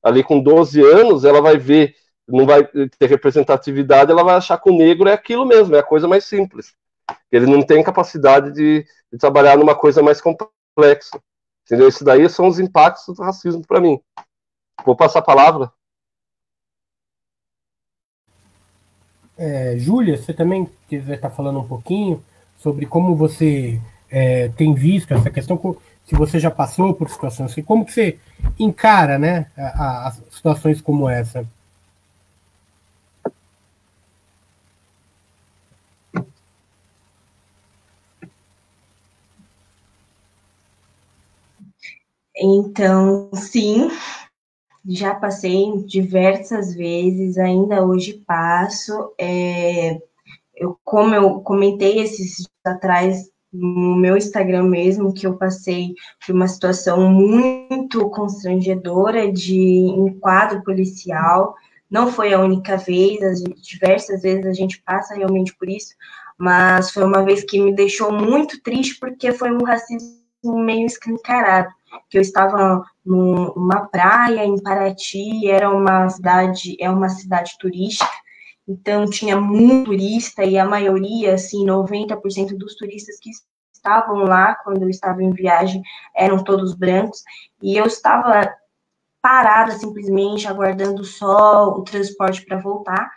ali com 12 anos, ela vai ver, não vai ter representatividade, ela vai achar que o negro é aquilo mesmo, é a coisa mais simples. Ele não tem capacidade de trabalhar numa coisa mais complexa. Entendeu? Isso daí são os impactos do racismo para mim. Vou passar a palavra. Júlia, você também quiser estar falando um pouquinho sobre como você tem visto essa questão, se você já passou por situações assim, como que você encara, né, as situações como essa? Então, sim, Já passei diversas vezes, ainda hoje passo. Como eu comentei esses dias atrás no meu Instagram mesmo, que eu passei por uma situação muito constrangedora de enquadro policial. Não foi a única vez, diversas vezes a gente passa realmente por isso, mas foi uma vez que me deixou muito triste, porque foi um racismo meio escancarado, que eu estava numa praia em Paraty, é uma cidade turística, então tinha muito turista e a maioria, assim, 90% dos turistas que estavam lá quando eu estava em viagem eram todos brancos, e eu estava parada simplesmente aguardando só o transporte para voltar.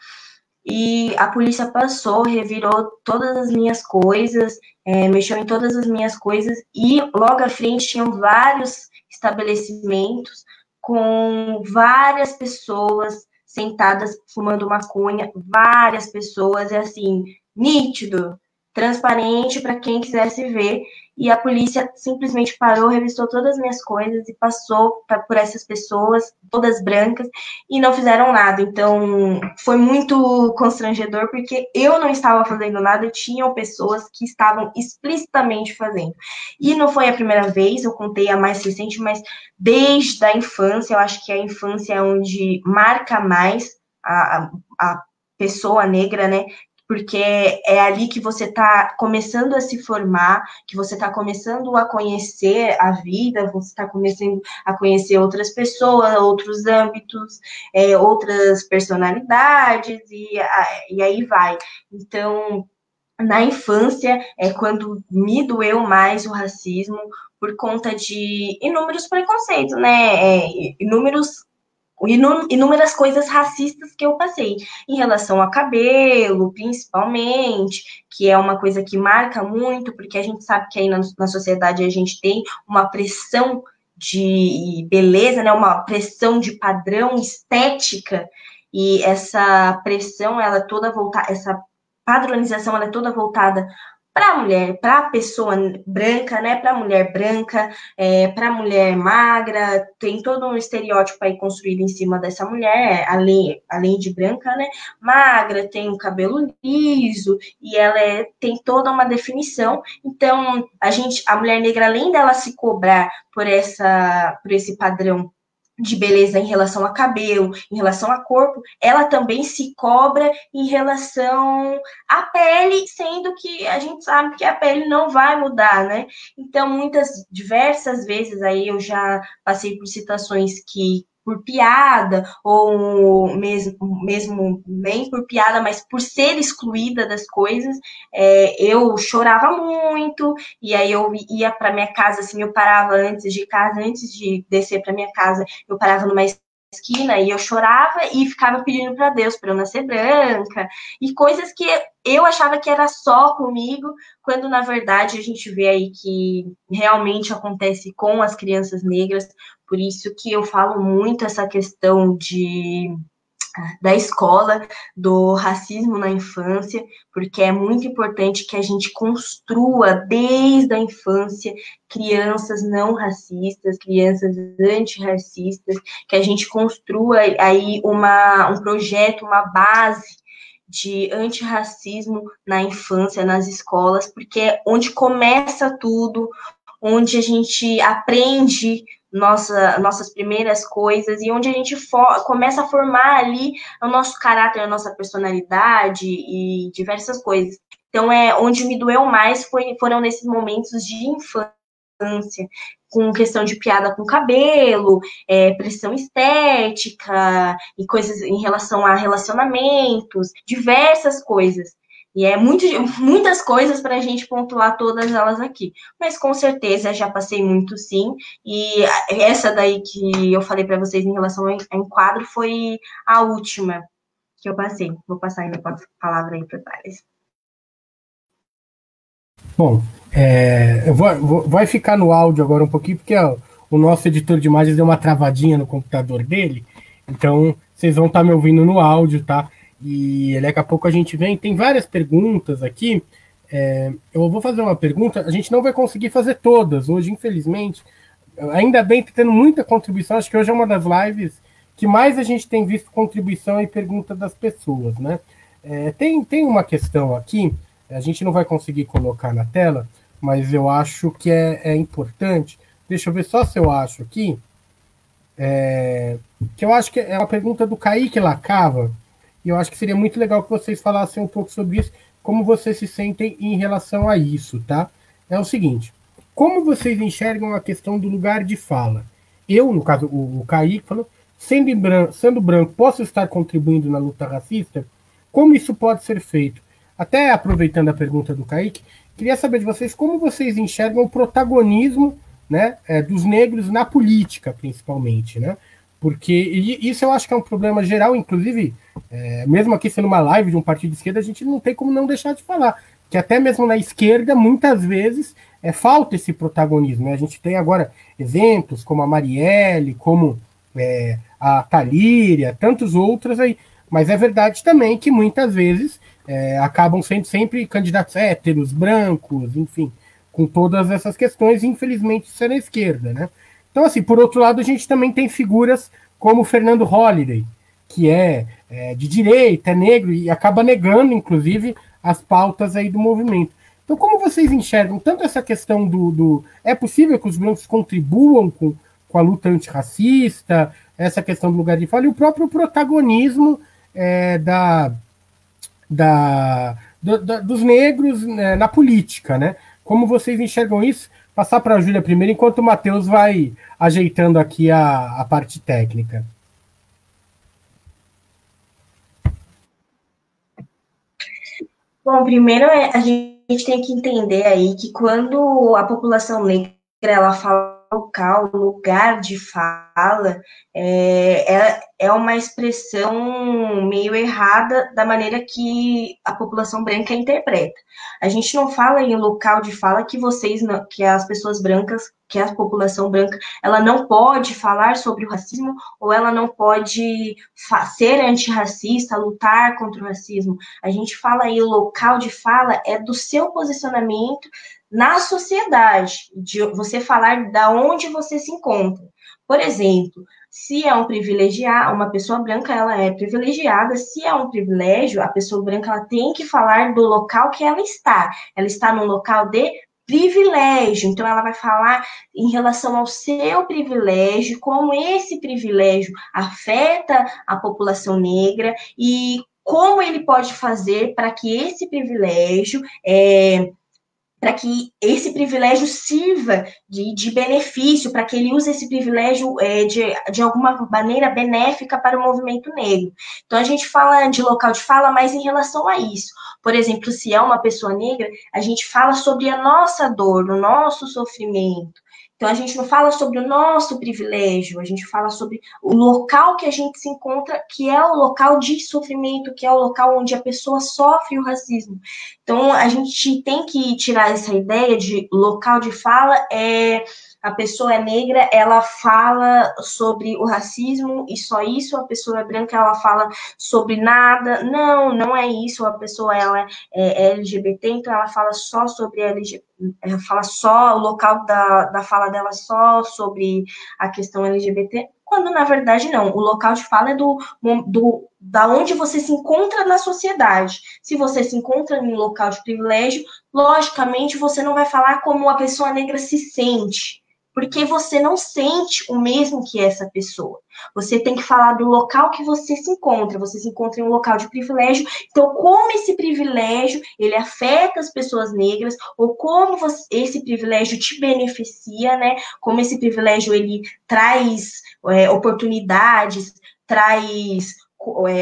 E a polícia passou, revirou todas as minhas coisas, mexeu em todas as minhas coisas, e logo à frente tinham vários estabelecimentos com várias pessoas sentadas fumando maconha, várias pessoas, é assim, nítido, transparente para quem quisesse ver, e a polícia simplesmente parou, revistou todas as minhas coisas e passou por essas pessoas, todas brancas, e não fizeram nada. Então, foi muito constrangedor, porque eu não estava fazendo nada e tinham pessoas que estavam explicitamente fazendo. E não foi a primeira vez, eu contei a mais recente, mas desde a infância, eu acho que a infância é onde marca mais a pessoa negra, né? Porque é ali que você está começando a se formar, que você está começando a conhecer a vida, você está começando a conhecer outras pessoas, outros âmbitos, outras personalidades, e aí vai. Então, na infância é quando me doeu mais o racismo, por conta de inúmeros preconceitos, né? Inúmeras coisas racistas que eu passei em relação a cabelo, principalmente, que é uma coisa que marca muito, porque a gente sabe que aí na sociedade a gente tem uma pressão de beleza, né, uma pressão de padrão estética, e essa pressão, ela é toda voltada, essa padronização, ela é toda voltada para a mulher, para a pessoa branca, né, para a mulher branca, para a mulher magra, tem todo um estereótipo aí construído em cima dessa mulher, além de branca, né, magra, tem um cabelo liso, e ela tem toda uma definição. Então, a mulher negra, além dela se cobrar por esse padrão de beleza em relação a cabelo, em relação a corpo, ela também se cobra em relação à pele, sendo que a gente sabe que a pele não vai mudar, né? Então, diversas vezes aí eu já passei por situações que, por piada, ou mesmo nem por piada, mas por ser excluída das coisas, eu chorava muito, e aí eu ia para minha casa, assim, eu parava antes de descer para minha casa, eu parava numa esquina e eu chorava e ficava pedindo para Deus para eu nascer branca, e coisas que eu achava que era só comigo, quando na verdade a gente vê aí que realmente acontece com as crianças negras. Por isso que eu falo muito essa questão da escola, do racismo na infância, porque é muito importante que a gente construa desde a infância crianças não racistas, crianças antirracistas, que a gente construa aí um projeto, uma base de antirracismo na infância, nas escolas, porque é onde começa tudo, onde a gente aprende nossas primeiras coisas, e onde a gente começa a formar ali o nosso caráter, a nossa personalidade e diversas coisas. Então, onde me doeu mais foram nesses momentos de infância, com questão de piada com cabelo, pressão estética, e coisas em relação a relacionamentos, diversas coisas. E muitas coisas para a gente pontuar todas elas aqui. Mas com certeza já passei muito, sim. E essa daí que eu falei para vocês em relação ao enquadro foi a última que eu passei. Vou passar ainda a palavra aí para o Thales. Bom, vai ficar no áudio agora um pouquinho, porque o nosso editor de imagens deu uma travadinha no computador dele. Então, vocês vão estar me ouvindo no áudio, tá? E daqui a pouco a gente vem. Tem várias perguntas aqui. Eu vou fazer uma pergunta. A gente não vai conseguir fazer todas hoje, infelizmente. Ainda bem que tá tendo muita contribuição. Acho que hoje é uma das lives que mais a gente tem visto contribuição e pergunta das pessoas, né? Tem uma questão aqui, a gente não vai conseguir colocar na tela, mas eu acho que é importante. Deixa eu ver só se eu acho aqui. Que eu acho que é uma pergunta do Kaique Lacava, e eu acho que seria muito legal que vocês falassem um pouco sobre isso, como vocês se sentem em relação a isso, tá? É o seguinte, como vocês enxergam a questão do lugar de fala? Eu, no caso, o Kaique falou, sendo branco, posso estar contribuindo na luta racista? Como isso pode ser feito? Até aproveitando a pergunta do Kaique, queria saber de vocês como vocês enxergam o protagonismo, né, dos negros na política, principalmente, né? Porque isso eu acho que é um problema geral, inclusive, mesmo aqui sendo uma live de um partido de esquerda, a gente não tem como não deixar de falar, que até mesmo na esquerda, muitas vezes, falta esse protagonismo, né? A gente tem agora exemplos como a Marielle, como a Talíria, tantos outros aí, mas é verdade também que muitas vezes acabam sendo sempre candidatos héteros, brancos, enfim, com todas essas questões, e infelizmente isso é na esquerda, né? Então, assim, por outro lado, a gente também tem figuras como o Fernando Holliday, que é de direita, é negro, e acaba negando, inclusive, as pautas aí do movimento. Então, como vocês enxergam tanto essa questão é possível que os brancos contribuam com a luta antirracista, essa questão do lugar de fala, e o próprio protagonismo dos negros, né, na política, né? Como vocês enxergam isso? Passar para a Júlia primeiro, enquanto o Matheus vai ajeitando aqui a parte técnica. Bom, primeiro a gente tem que entender aí que quando a população negra ela fala local, lugar de fala, é uma expressão meio errada da maneira que a população branca interpreta. A gente não fala em local de fala que as pessoas brancas, que a população branca, ela não pode falar sobre o racismo ou ela não pode ser antirracista, lutar contra o racismo. A gente fala aí local de fala é do seu posicionamento na sociedade, de você falar da onde você se encontra. Por exemplo, se é um privilegiado, uma pessoa branca, ela é privilegiada. Se é um privilégio, a pessoa branca ela tem que falar do local que ela está. Ela está num local de privilégio. Então, ela vai falar em relação ao seu privilégio, como esse privilégio afeta a população negra e como ele pode fazer para que esse privilégio sirva de benefício, para que ele use esse privilégio de alguma maneira benéfica para o movimento negro. Então, a gente fala de local de fala, mas em relação a isso. Por exemplo, se é uma pessoa negra, a gente fala sobre a nossa dor, o nosso sofrimento. Então, a gente não fala sobre o nosso privilégio, a gente fala sobre o local que a gente se encontra, que é o local de sofrimento, que é o local onde a pessoa sofre o racismo. Então, a gente tem que tirar essa ideia de local de fala, a pessoa é negra, ela fala sobre o racismo e só isso, a pessoa é branca, ela fala sobre nada. Não, não é isso, a pessoa ela é LGBT, então ela fala só sobre LGBT, ela fala só, o local da fala dela só sobre a questão LGBT, quando na verdade não, o local de fala é da onde você se encontra na sociedade. Se você se encontra em um local de privilégio, logicamente você não vai falar como a pessoa negra se sente, porque você não sente o mesmo que essa pessoa. Você tem que falar do local que você se encontra em um local de privilégio, então como esse privilégio, ele afeta as pessoas negras, ou como esse privilégio te beneficia, né? Como esse privilégio, ele traz oportunidades, traz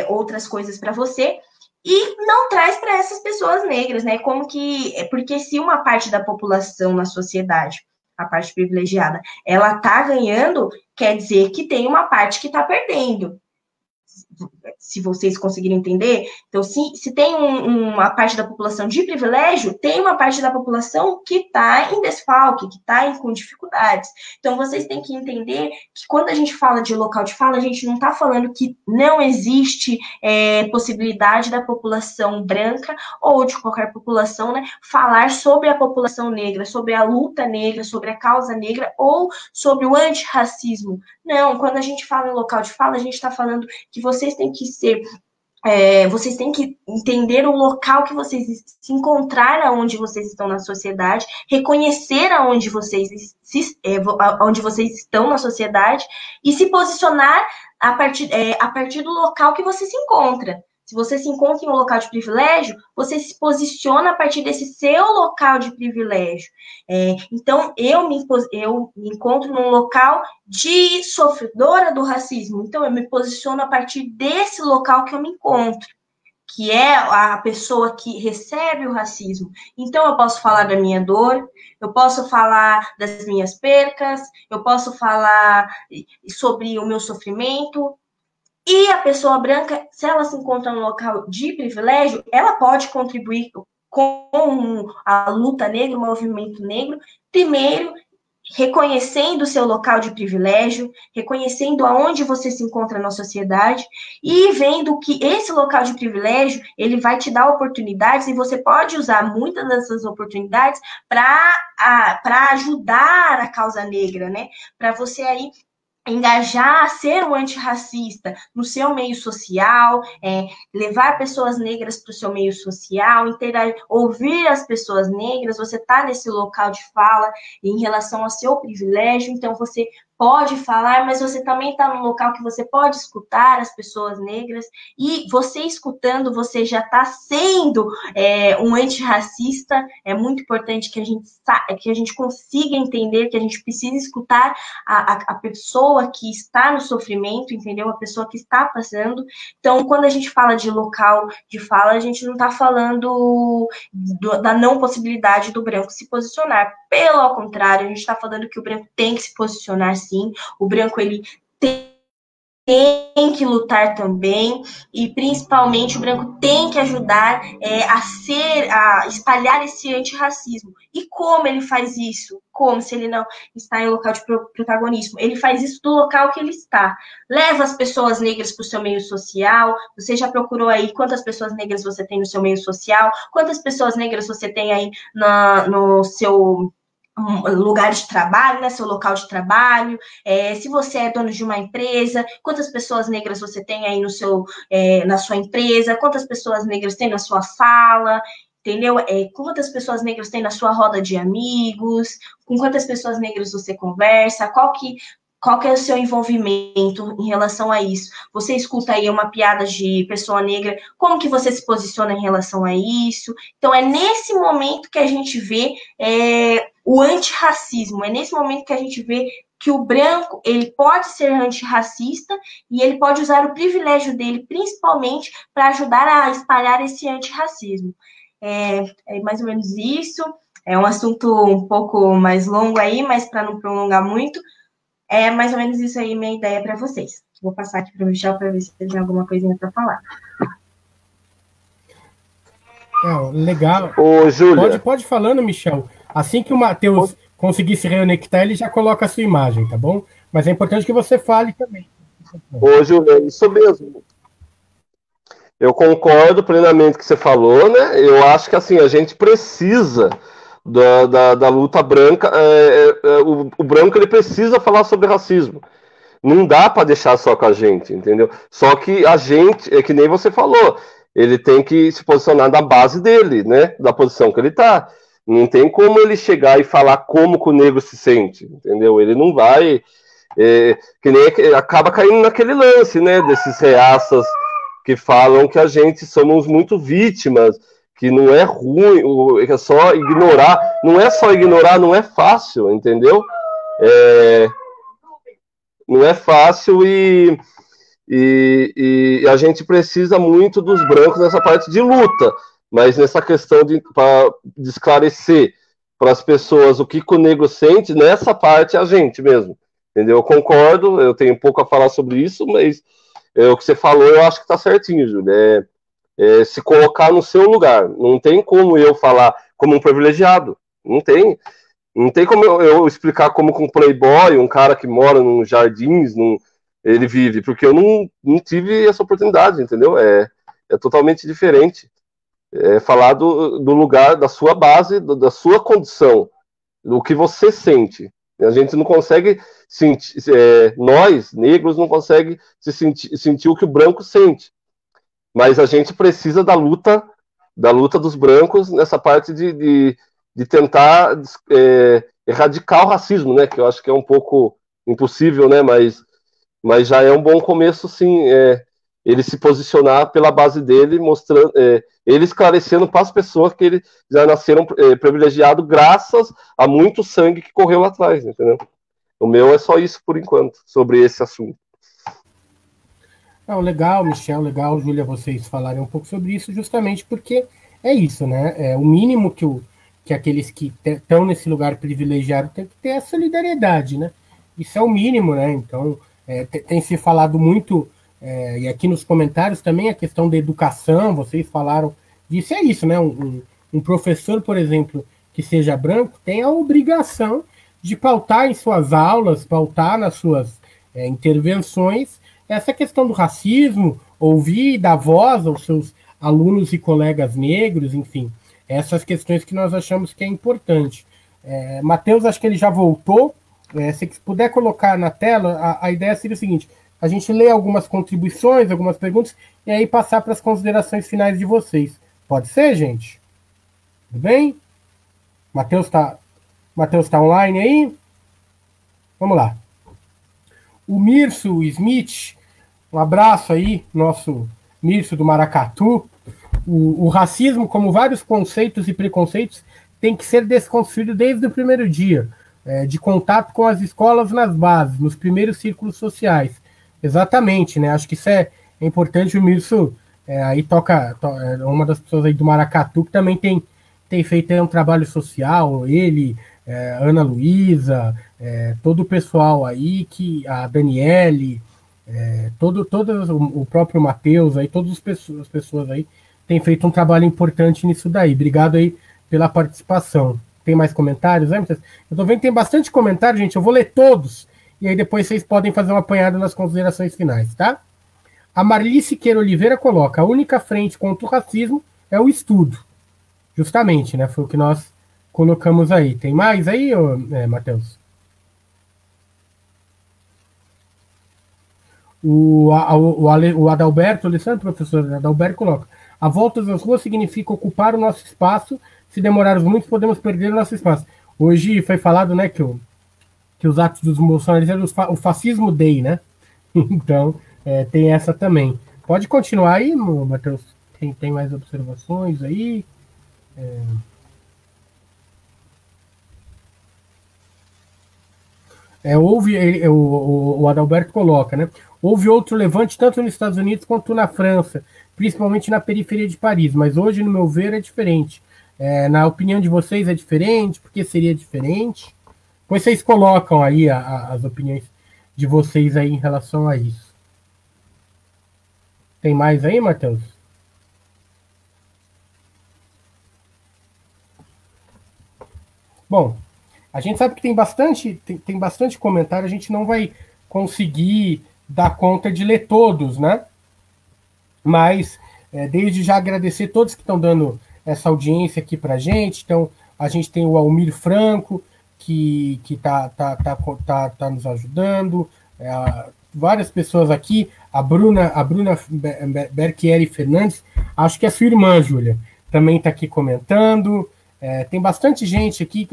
outras coisas para você, e não traz para essas pessoas negras, né? Porque se uma parte da população na sociedade, a parte privilegiada, ela tá ganhando, quer dizer que tem uma parte que tá perdendo. Se vocês conseguirem entender, então se tem uma parte da população de privilégio, tem uma parte da população que está em desfalque, que está com dificuldades. Então vocês têm que entender que quando a gente fala de local de fala, a gente não está falando que não existe possibilidade da população branca ou de qualquer população, né, falar sobre a população negra, sobre a luta negra, sobre a causa negra ou sobre o antirracismo. Não, quando a gente fala em local de fala, a gente está falando que vocês têm que ser vocês têm que entender o local que vocês se encontrar aonde vocês estão na sociedade, reconhecer aonde vocês estão na sociedade e se posicionar a partir do local que você se encontra. Se você se encontra em um local de privilégio, você se posiciona a partir desse seu local de privilégio. Então, eu me encontro num local de sofredora do racismo. Então, eu me posiciono a partir desse local que eu me encontro, que é a pessoa que recebe o racismo. Então, eu posso falar da minha dor, eu posso falar das minhas percas, eu posso falar sobre o meu sofrimento. E a pessoa branca, se ela se encontra num local de privilégio, ela pode contribuir com a luta negra, o movimento negro, primeiro reconhecendo o seu local de privilégio, reconhecendo aonde você se encontra na sociedade e vendo que esse local de privilégio, ele vai te dar oportunidades e você pode usar muitas dessas oportunidades para ajudar a causa negra, né? Para você aí engajar, ser um antirracista no seu meio social, levar pessoas negras para o seu meio social, ouvir as pessoas negras, você está nesse local de fala em relação ao seu privilégio, então você pode falar, mas você também está num local que você pode escutar as pessoas negras, e você escutando, você já está sendo um antirracista. É muito importante que a gente consiga entender que a gente precisa escutar a pessoa que está no sofrimento, entendeu? A pessoa que está passando. Então, quando a gente fala de local de fala, a gente não está falando da não possibilidade do branco se posicionar. Pelo contrário, a gente está falando que o branco tem que se posicionar, sim. O branco, ele tem que lutar também, e principalmente o branco tem que ajudar a espalhar esse antirracismo. E como ele faz isso? Como se ele não está em local de protagonismo? Ele faz isso do local que ele está. Leva as pessoas negras para o seu meio social. Você já procurou aí quantas pessoas negras você tem no seu meio social? Quantas pessoas negras você tem aí no seu lugar de trabalho, né, seu local de trabalho, se você é dono de uma empresa, quantas pessoas negras você tem aí na sua empresa, quantas pessoas negras tem na sua sala, entendeu? Quantas pessoas negras tem na sua roda de amigos, com quantas pessoas negras você conversa, qual que é o seu envolvimento em relação a isso? Você escuta aí uma piada de pessoa negra, como que você se posiciona em relação a isso? Então, é nesse momento que a gente vê o antirracismo, é nesse momento que a gente vê que o branco, ele pode ser antirracista e ele pode usar o privilégio dele, principalmente, para ajudar a espalhar esse antirracismo. É mais ou menos isso. É um assunto um pouco mais longo aí, mas para não prolongar muito, é mais ou menos isso aí, minha ideia para vocês. Vou passar aqui para o Michel para ver se ele tem alguma coisinha para falar. Legal. Ô, Júlia. Pode falando, Michel. Assim que o Matheus conseguir se reconectar, ele já coloca a sua imagem, tá bom? Mas é importante que você fale também. Ô, Júlia, isso mesmo. Eu concordo plenamente com o que você falou, né? Eu acho que assim, a gente precisa da luta branca, o branco ele precisa falar sobre racismo. Não dá para deixar só com a gente, entendeu? Só que a gente, é que nem você falou, ele tem que se posicionar na base dele, né? Da posição que ele tá. Não tem como ele chegar e falar como que o negro se sente, entendeu? Ele não vai, que nem acaba caindo naquele lance, né? Desses reaças que falam que a gente somos muito vítimas, que não é ruim, é só ignorar. Não é só ignorar, não é fácil, entendeu? Não é fácil e a gente precisa muito dos brancos nessa parte de luta, mas nessa questão de esclarecer para as pessoas o que o negro sente, nessa parte é a gente mesmo, entendeu? Eu concordo, eu tenho pouco a falar sobre isso, mas o que você falou eu acho que está certinho, Júlia. Se colocar no seu lugar. Não tem como eu falar como um privilegiado. Não tem como eu explicar como com um playboy, um cara que mora num jardins, ele vive, porque eu não tive essa oportunidade, entendeu? É totalmente diferente. Falar do lugar, da sua base, da sua condição, do que você sente. A gente não consegue nós, negros, não conseguimos sentir o que o branco sente. Mas a gente precisa da luta dos brancos nessa parte de tentar erradicar o racismo, né? Que eu acho que é um pouco impossível, né? Mas já é um bom começo, sim, ele se posicionar pela base dele, mostrando, ele esclarecendo para as pessoas que eles já nasceram privilegiados graças a muito sangue que correu lá atrás, entendeu? O meu é só isso por enquanto, sobre esse assunto. Não, legal, Michel, legal, Júlia, vocês falarem um pouco sobre isso, justamente porque é isso, né? É o mínimo que aqueles que estão nesse lugar privilegiado têm que ter a solidariedade, né? Isso é o mínimo, né? Então, tem se falado muito, e aqui nos comentários também, a questão da educação, vocês falaram disso, é isso, né? Um professor, por exemplo, que seja branco, tem a obrigação de pautar em suas aulas, pautar nas suas intervenções, essa questão do racismo, ouvir e dar voz aos seus alunos e colegas negros, enfim, essas questões que nós achamos que é importante. Matheus, acho que ele já voltou. Se puder colocar na tela, a ideia seria o seguinte: a gente lê algumas contribuições, algumas perguntas, e aí passar para as considerações finais de vocês. Pode ser, gente? Tudo bem? Matheus tá online aí? Vamos lá. O Mirso Smith, um abraço aí, nosso Mirso do Maracatu. O racismo, como vários conceitos e preconceitos, tem que ser desconstruído desde o primeiro dia, de contato com as escolas nas bases, nos primeiros círculos sociais. Exatamente, né? Acho que isso é importante. O Mirso aí toca uma das pessoas aí do Maracatu que também tem feito um trabalho social, ele, Ana Luísa, todo o pessoal aí, a Daniele, o próprio Matheus, aí, todas as pessoas aí têm feito um trabalho importante nisso daí. Obrigado aí pela participação. Tem mais comentários, né? Eu tô vendo que tem bastante comentário, gente. Eu vou ler todos, e aí depois vocês podem fazer uma apanhada nas considerações finais, tá? A Marli Siqueira Oliveira coloca: a única frente contra o racismo é o estudo. Justamente, né? Foi o que nós colocamos aí. Tem mais aí, Matheus? O Adalberto, Alessandro, professor Adalberto, coloca: a volta às ruas significa ocupar o nosso espaço. Se demorarmos muito, podemos perder o nosso espaço. Hoje foi falado, né, que os atos dos bolsonaristas eram o fascismo day, né? Então, tem essa também. Pode continuar aí, Matheus? Tem mais observações aí? O Adalberto coloca, né? Houve outro levante tanto nos Estados Unidos quanto na França, principalmente na periferia de Paris, mas hoje, no meu ver, é diferente. Na opinião de vocês é diferente? Por que seria diferente? Pois vocês colocam aí as opiniões de vocês aí em relação a isso. Tem mais aí, Matheus? Bom, a gente sabe que tem bastante comentário, a gente não vai conseguir dar conta de ler todos, né? Mas, desde já agradecer todos que estão dando essa audiência aqui pra gente. Então, a gente tem o Almir Franco, que tá nos ajudando, várias pessoas aqui, a Bruna Berchieri Fernandes, acho que é sua irmã, Júlia, também está aqui comentando. Tem bastante gente aqui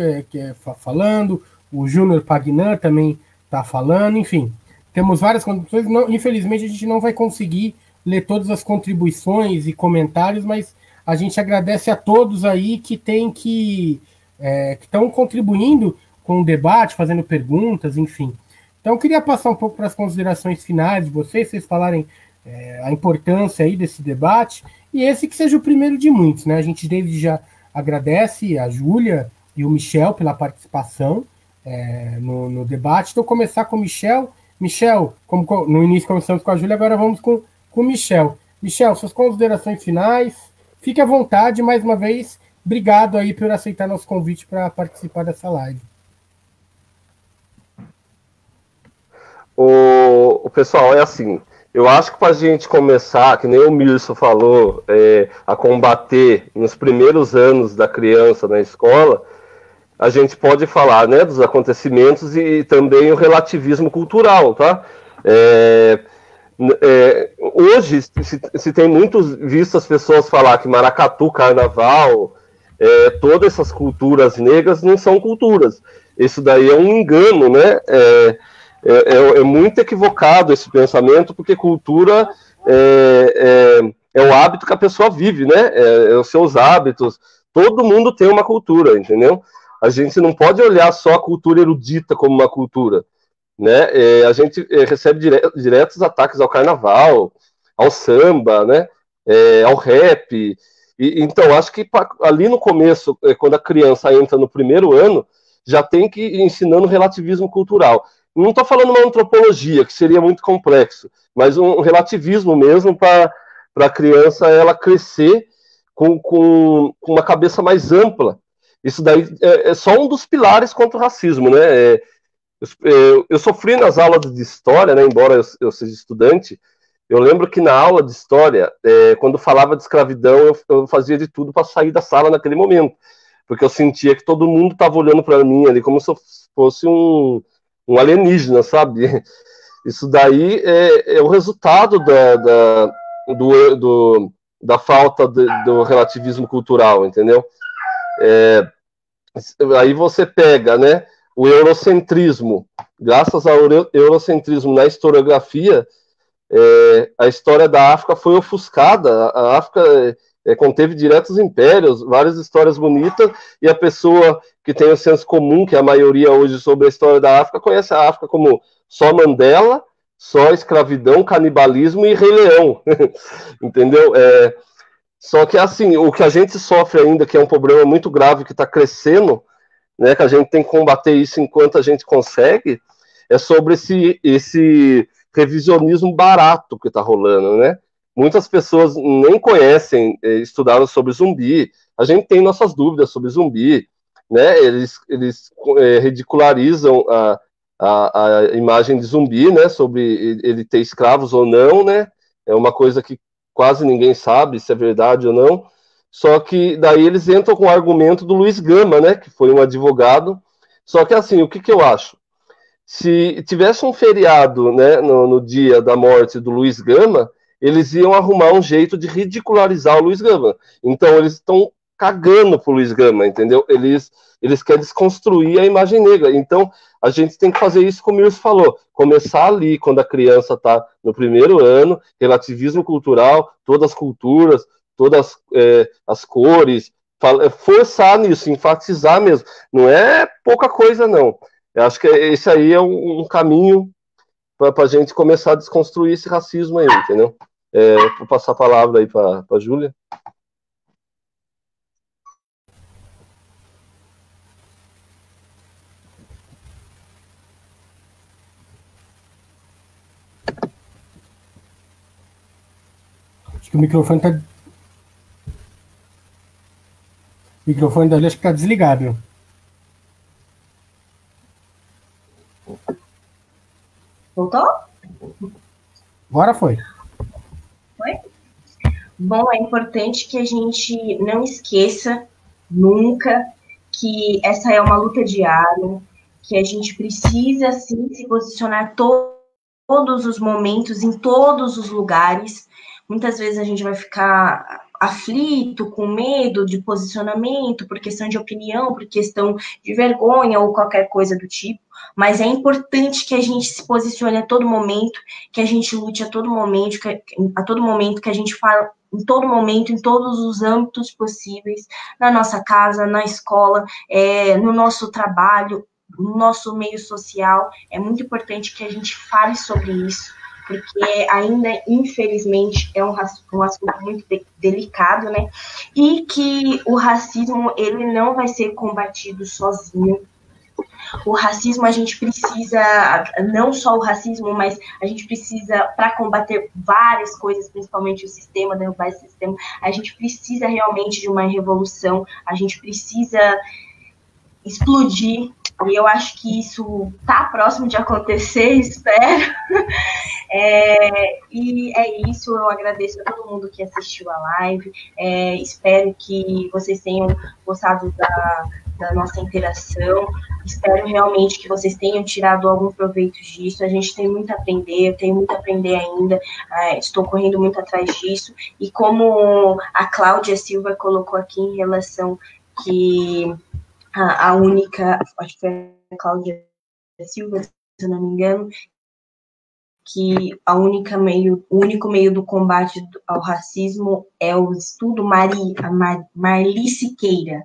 falando, o Júnior Pagnan também está falando, enfim, temos várias contribuições. Infelizmente, a gente não vai conseguir ler todas as contribuições e comentários, mas a gente agradece a todos aí que estão contribuindo com o debate, fazendo perguntas, enfim. Então, eu queria passar um pouco para as considerações finais de vocês falarem a importância aí desse debate, e esse que seja o primeiro de muitos, né? A gente desde já agradece a Júlia e o Michel pela participação no debate. Então, começar com o Michel. Michel, como no início começamos com a Júlia, agora vamos com o Michel. Michel, suas considerações finais. Fique à vontade, mais uma vez, obrigado aí por aceitar nosso convite para participar dessa live. O pessoal, é assim, eu acho que para a gente começar, que nem o Mirso falou, a combater nos primeiros anos da criança na escola, a gente pode falar, né, dos acontecimentos e também o relativismo cultural, tá? Hoje se tem muitos visto as pessoas falar que maracatu, carnaval, todas essas culturas negras não são culturas. Isso daí é um engano, né? É muito equivocado esse pensamento, porque cultura é o hábito que a pessoa vive, né? Os seus hábitos. Todo mundo tem uma cultura, entendeu? A gente não pode olhar só a cultura erudita como uma cultura, né? A gente recebe diretos ataques ao carnaval, ao samba, né? Ao rap. Então, acho que ali no começo, quando a criança entra no primeiro ano, já tem que ir ensinando relativismo cultural. Não estou falando uma antropologia, que seria muito complexo, mas um relativismo mesmo para a criança ela crescer com uma cabeça mais ampla. Isso daí é só um dos pilares contra o racismo, né? Eu sofri nas aulas de história, né, embora eu seja estudante. Eu lembro que na aula de história, quando falava de escravidão, eu fazia de tudo para sair da sala naquele momento, porque eu sentia que todo mundo estava olhando para mim ali como se eu fosse um alienígena, sabe? Isso daí é o resultado da falta do relativismo cultural, entendeu? Aí você pega, né, o eurocentrismo. Graças ao eurocentrismo na historiografia, a história da África foi ofuscada. A África conteve diretos impérios, várias histórias bonitas, e a pessoa que tem o senso comum, que é a maioria hoje sobre a história da África, conhece a África como só Mandela, só escravidão, canibalismo e Rei Leão. Entendeu? Só que, assim, o que a gente sofre ainda, que é um problema muito grave, que está crescendo, né, que a gente tem que combater isso enquanto a gente consegue, é sobre esse revisionismo barato que está rolando, né? Muitas pessoas nem conhecem, estudaram sobre zumbi. A gente tem nossas dúvidas sobre zumbi, né? Eles ridicularizam a imagem de zumbi, né? Sobre ele ter escravos ou não, né? É uma coisa que quase ninguém sabe se é verdade ou não. Só que daí eles entram com o argumento do Luiz Gama, né? Que foi um advogado. Só que assim, o que eu acho? Se tivesse um feriado, né, no dia da morte do Luiz Gama, eles iam arrumar um jeito de ridicularizar o Luiz Gama. Então eles estão cagando pro Luiz Gama, entendeu? Eles querem desconstruir a imagem negra. Então a gente tem que fazer isso como o Mirce falou, começar ali quando a criança está no primeiro ano, relativismo cultural, todas as culturas, todas as cores, forçar nisso, enfatizar mesmo. Não é pouca coisa, não. Eu acho que esse aí é um caminho para a gente começar a desconstruir esse racismo aí, entendeu? Vou passar a palavra aí para a Júlia. Acho que o microfone tá. O microfone dele acho que tá desligado. Voltou? Agora foi. Foi? Bom, é importante que a gente não esqueça nunca que essa é uma luta diária, que a gente precisa, sim, se posicionar todos os momentos, em todos os lugares. Muitas vezes a gente vai ficar aflito, com medo de posicionamento, por questão de opinião, por questão de vergonha ou qualquer coisa do tipo, mas é importante que a gente se posicione a todo momento, que a gente lute a todo momento, que a gente fala em todo momento, em todos os âmbitos possíveis, na nossa casa, na escola, no nosso trabalho, no nosso meio social. É muito importante que a gente fale sobre isso, porque ainda, infelizmente, é um assunto muito delicado, né? E que o racismo, ele não vai ser combatido sozinho. O racismo, a gente precisa, não só o racismo, mas a gente precisa, para combater várias coisas, principalmente o sistema, derrubar esse sistema, a gente precisa realmente de uma revolução, a gente precisa explodir, e eu acho que isso está próximo de acontecer, espero. E é isso, eu agradeço a todo mundo que assistiu a live, espero que vocês tenham gostado da nossa interação. Espero realmente que vocês tenham tirado algum proveito disso. A gente tem muito a aprender, eu tenho muito a aprender ainda, estou correndo muito atrás disso. E como a Cláudia Silva colocou aqui em relação que a única, acho que foi a Cláudia Silva, se eu não me engano, que o único meio do combate ao racismo é o estudo. Marli Siqueira.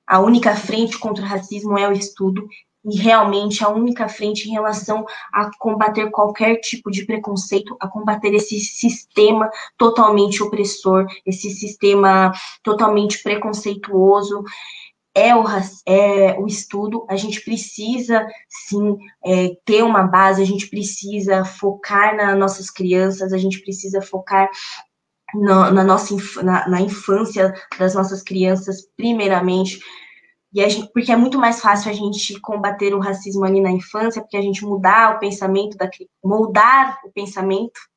A única frente contra o racismo é o estudo, e realmente a única frente em relação a combater qualquer tipo de preconceito, a combater esse sistema totalmente opressor, esse sistema totalmente preconceituoso, é o estudo. A gente precisa, sim, ter uma base, a gente precisa focar nas nossas crianças, a gente precisa focar na infância das nossas crianças, primeiramente, porque é muito mais fácil a gente combater o racismo ali na infância, porque a gente moldar o pensamento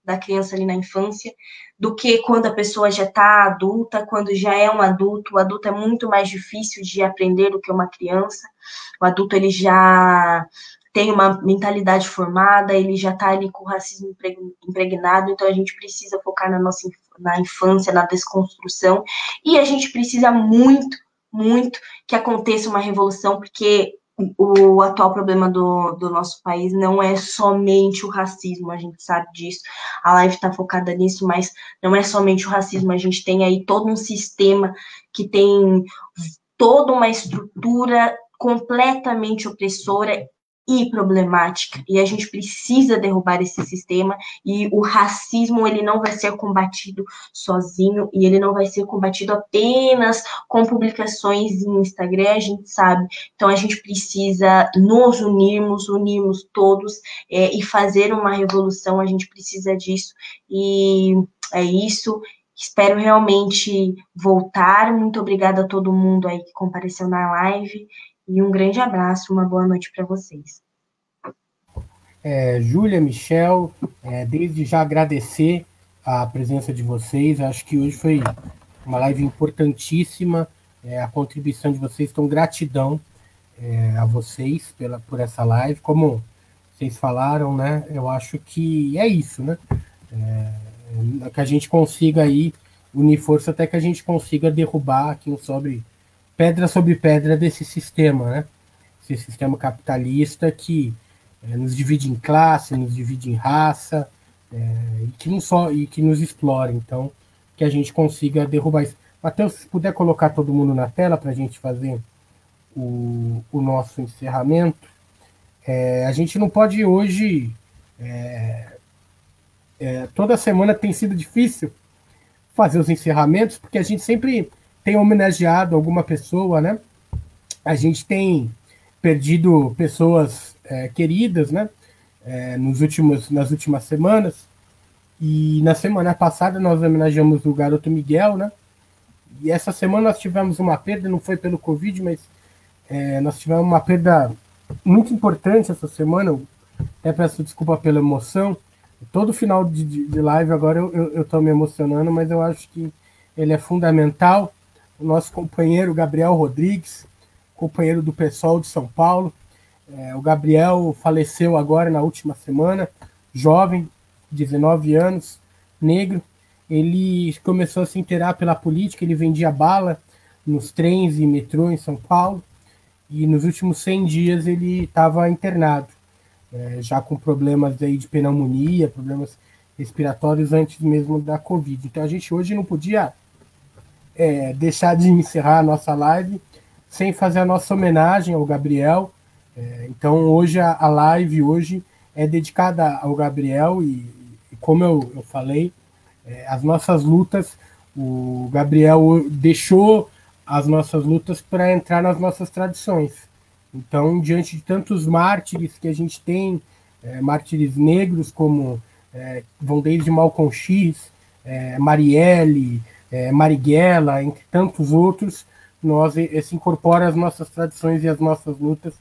da criança ali na infância, do que quando a pessoa já está adulta, quando já é um adulto. O adulto é muito mais difícil de aprender do que uma criança. O adulto, ele já tem uma mentalidade formada, ele já está ali com o racismo impregnado, então a gente precisa focar na infância, na desconstrução, e a gente precisa muito que aconteça uma revolução, porque o atual problema do nosso país não é somente o racismo, a gente sabe disso, a live está focada nisso, mas não é somente o racismo, a gente tem aí todo um sistema que tem toda uma estrutura completamente opressora e problemática, e a gente precisa derrubar esse sistema. E o racismo, ele não vai ser combatido sozinho, e ele não vai ser combatido apenas com publicações em Instagram, a gente sabe. Então a gente precisa nos unirmos todos, e fazer uma revolução. A gente precisa disso, e é isso. Espero realmente voltar. Muito obrigada a todo mundo aí que compareceu na live. E um grande abraço, uma boa noite para vocês. Júlia, Michel, desde já agradecer a presença de vocês. Acho que hoje foi uma live importantíssima, a contribuição de vocês. Então, gratidão a vocês por essa live. Como vocês falaram, né? Eu acho que é isso, né? Que a gente consiga aí unir força até que a gente consiga derrubar aqui pedra sobre pedra desse sistema, né? Esse sistema capitalista que nos divide em classe, nos divide em raça, e que nos explora. Então, que a gente consiga derrubar isso. Matheus, se puder colocar todo mundo na tela para a gente fazer o nosso encerramento. A gente não pode hoje... toda semana tem sido difícil fazer os encerramentos, porque a gente sempre tem homenageado alguma pessoa, né? A gente tem perdido pessoas queridas, né? Nas últimas semanas. E na semana passada nós homenageamos o garoto Miguel, né? E essa semana nós tivemos uma perda, não foi pelo Covid, mas nós tivemos uma perda muito importante essa semana. Eu até peço desculpa pela emoção. Todo final de live agora eu estou me emocionando, mas eu acho que ele é fundamental. O nosso companheiro Gabriel Rodrigues, companheiro do PSOL de São Paulo. O Gabriel faleceu agora na última semana, jovem, 19 anos, negro. Ele começou a se inteirar pela política, ele vendia bala nos trens e metrô em São Paulo, e nos últimos 100 dias ele estava internado, já com problemas aí de pneumonia, problemas respiratórios antes mesmo da Covid. Então a gente hoje não podia deixar de encerrar a nossa live sem fazer a nossa homenagem ao Gabriel. Então hoje a live hoje é dedicada ao Gabriel e como eu falei, as nossas lutas, o Gabriel deixou as nossas lutas para entrar nas nossas tradições. Então, diante de tantos mártires que a gente tem, mártires negros como vão desde Malcolm X, Marielle, Marighella, entre tantos outros, se incorpora às nossas tradições e às nossas lutas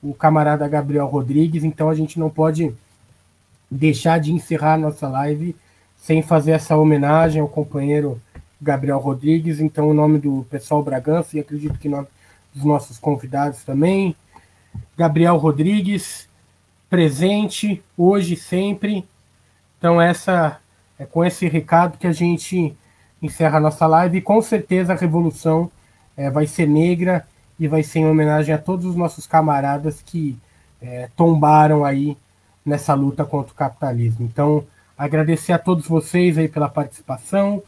o camarada Gabriel Rodrigues. Então a gente não pode deixar de encerrar a nossa live sem fazer essa homenagem ao companheiro Gabriel Rodrigues. Então, em nome do pessoal Bragança, e acredito que em nome dos nossos convidados também. Gabriel Rodrigues, presente, hoje e sempre. Então, é com esse recado que a gente encerra a nossa live. E com certeza a revolução vai ser negra e vai ser em homenagem a todos os nossos camaradas que tombaram aí nessa luta contra o capitalismo. Então, agradecer a todos vocês aí pela participação,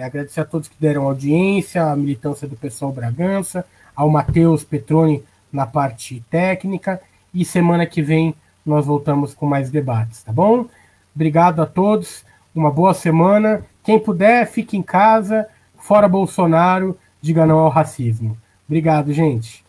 agradecer a todos que deram audiência, a militância do pessoal Bragança, ao Matheus Petroni na parte técnica, e semana que vem nós voltamos com mais debates, tá bom? Obrigado a todos, uma boa semana. Quem puder, fique em casa, fora Bolsonaro, diga não ao racismo. Obrigado, gente.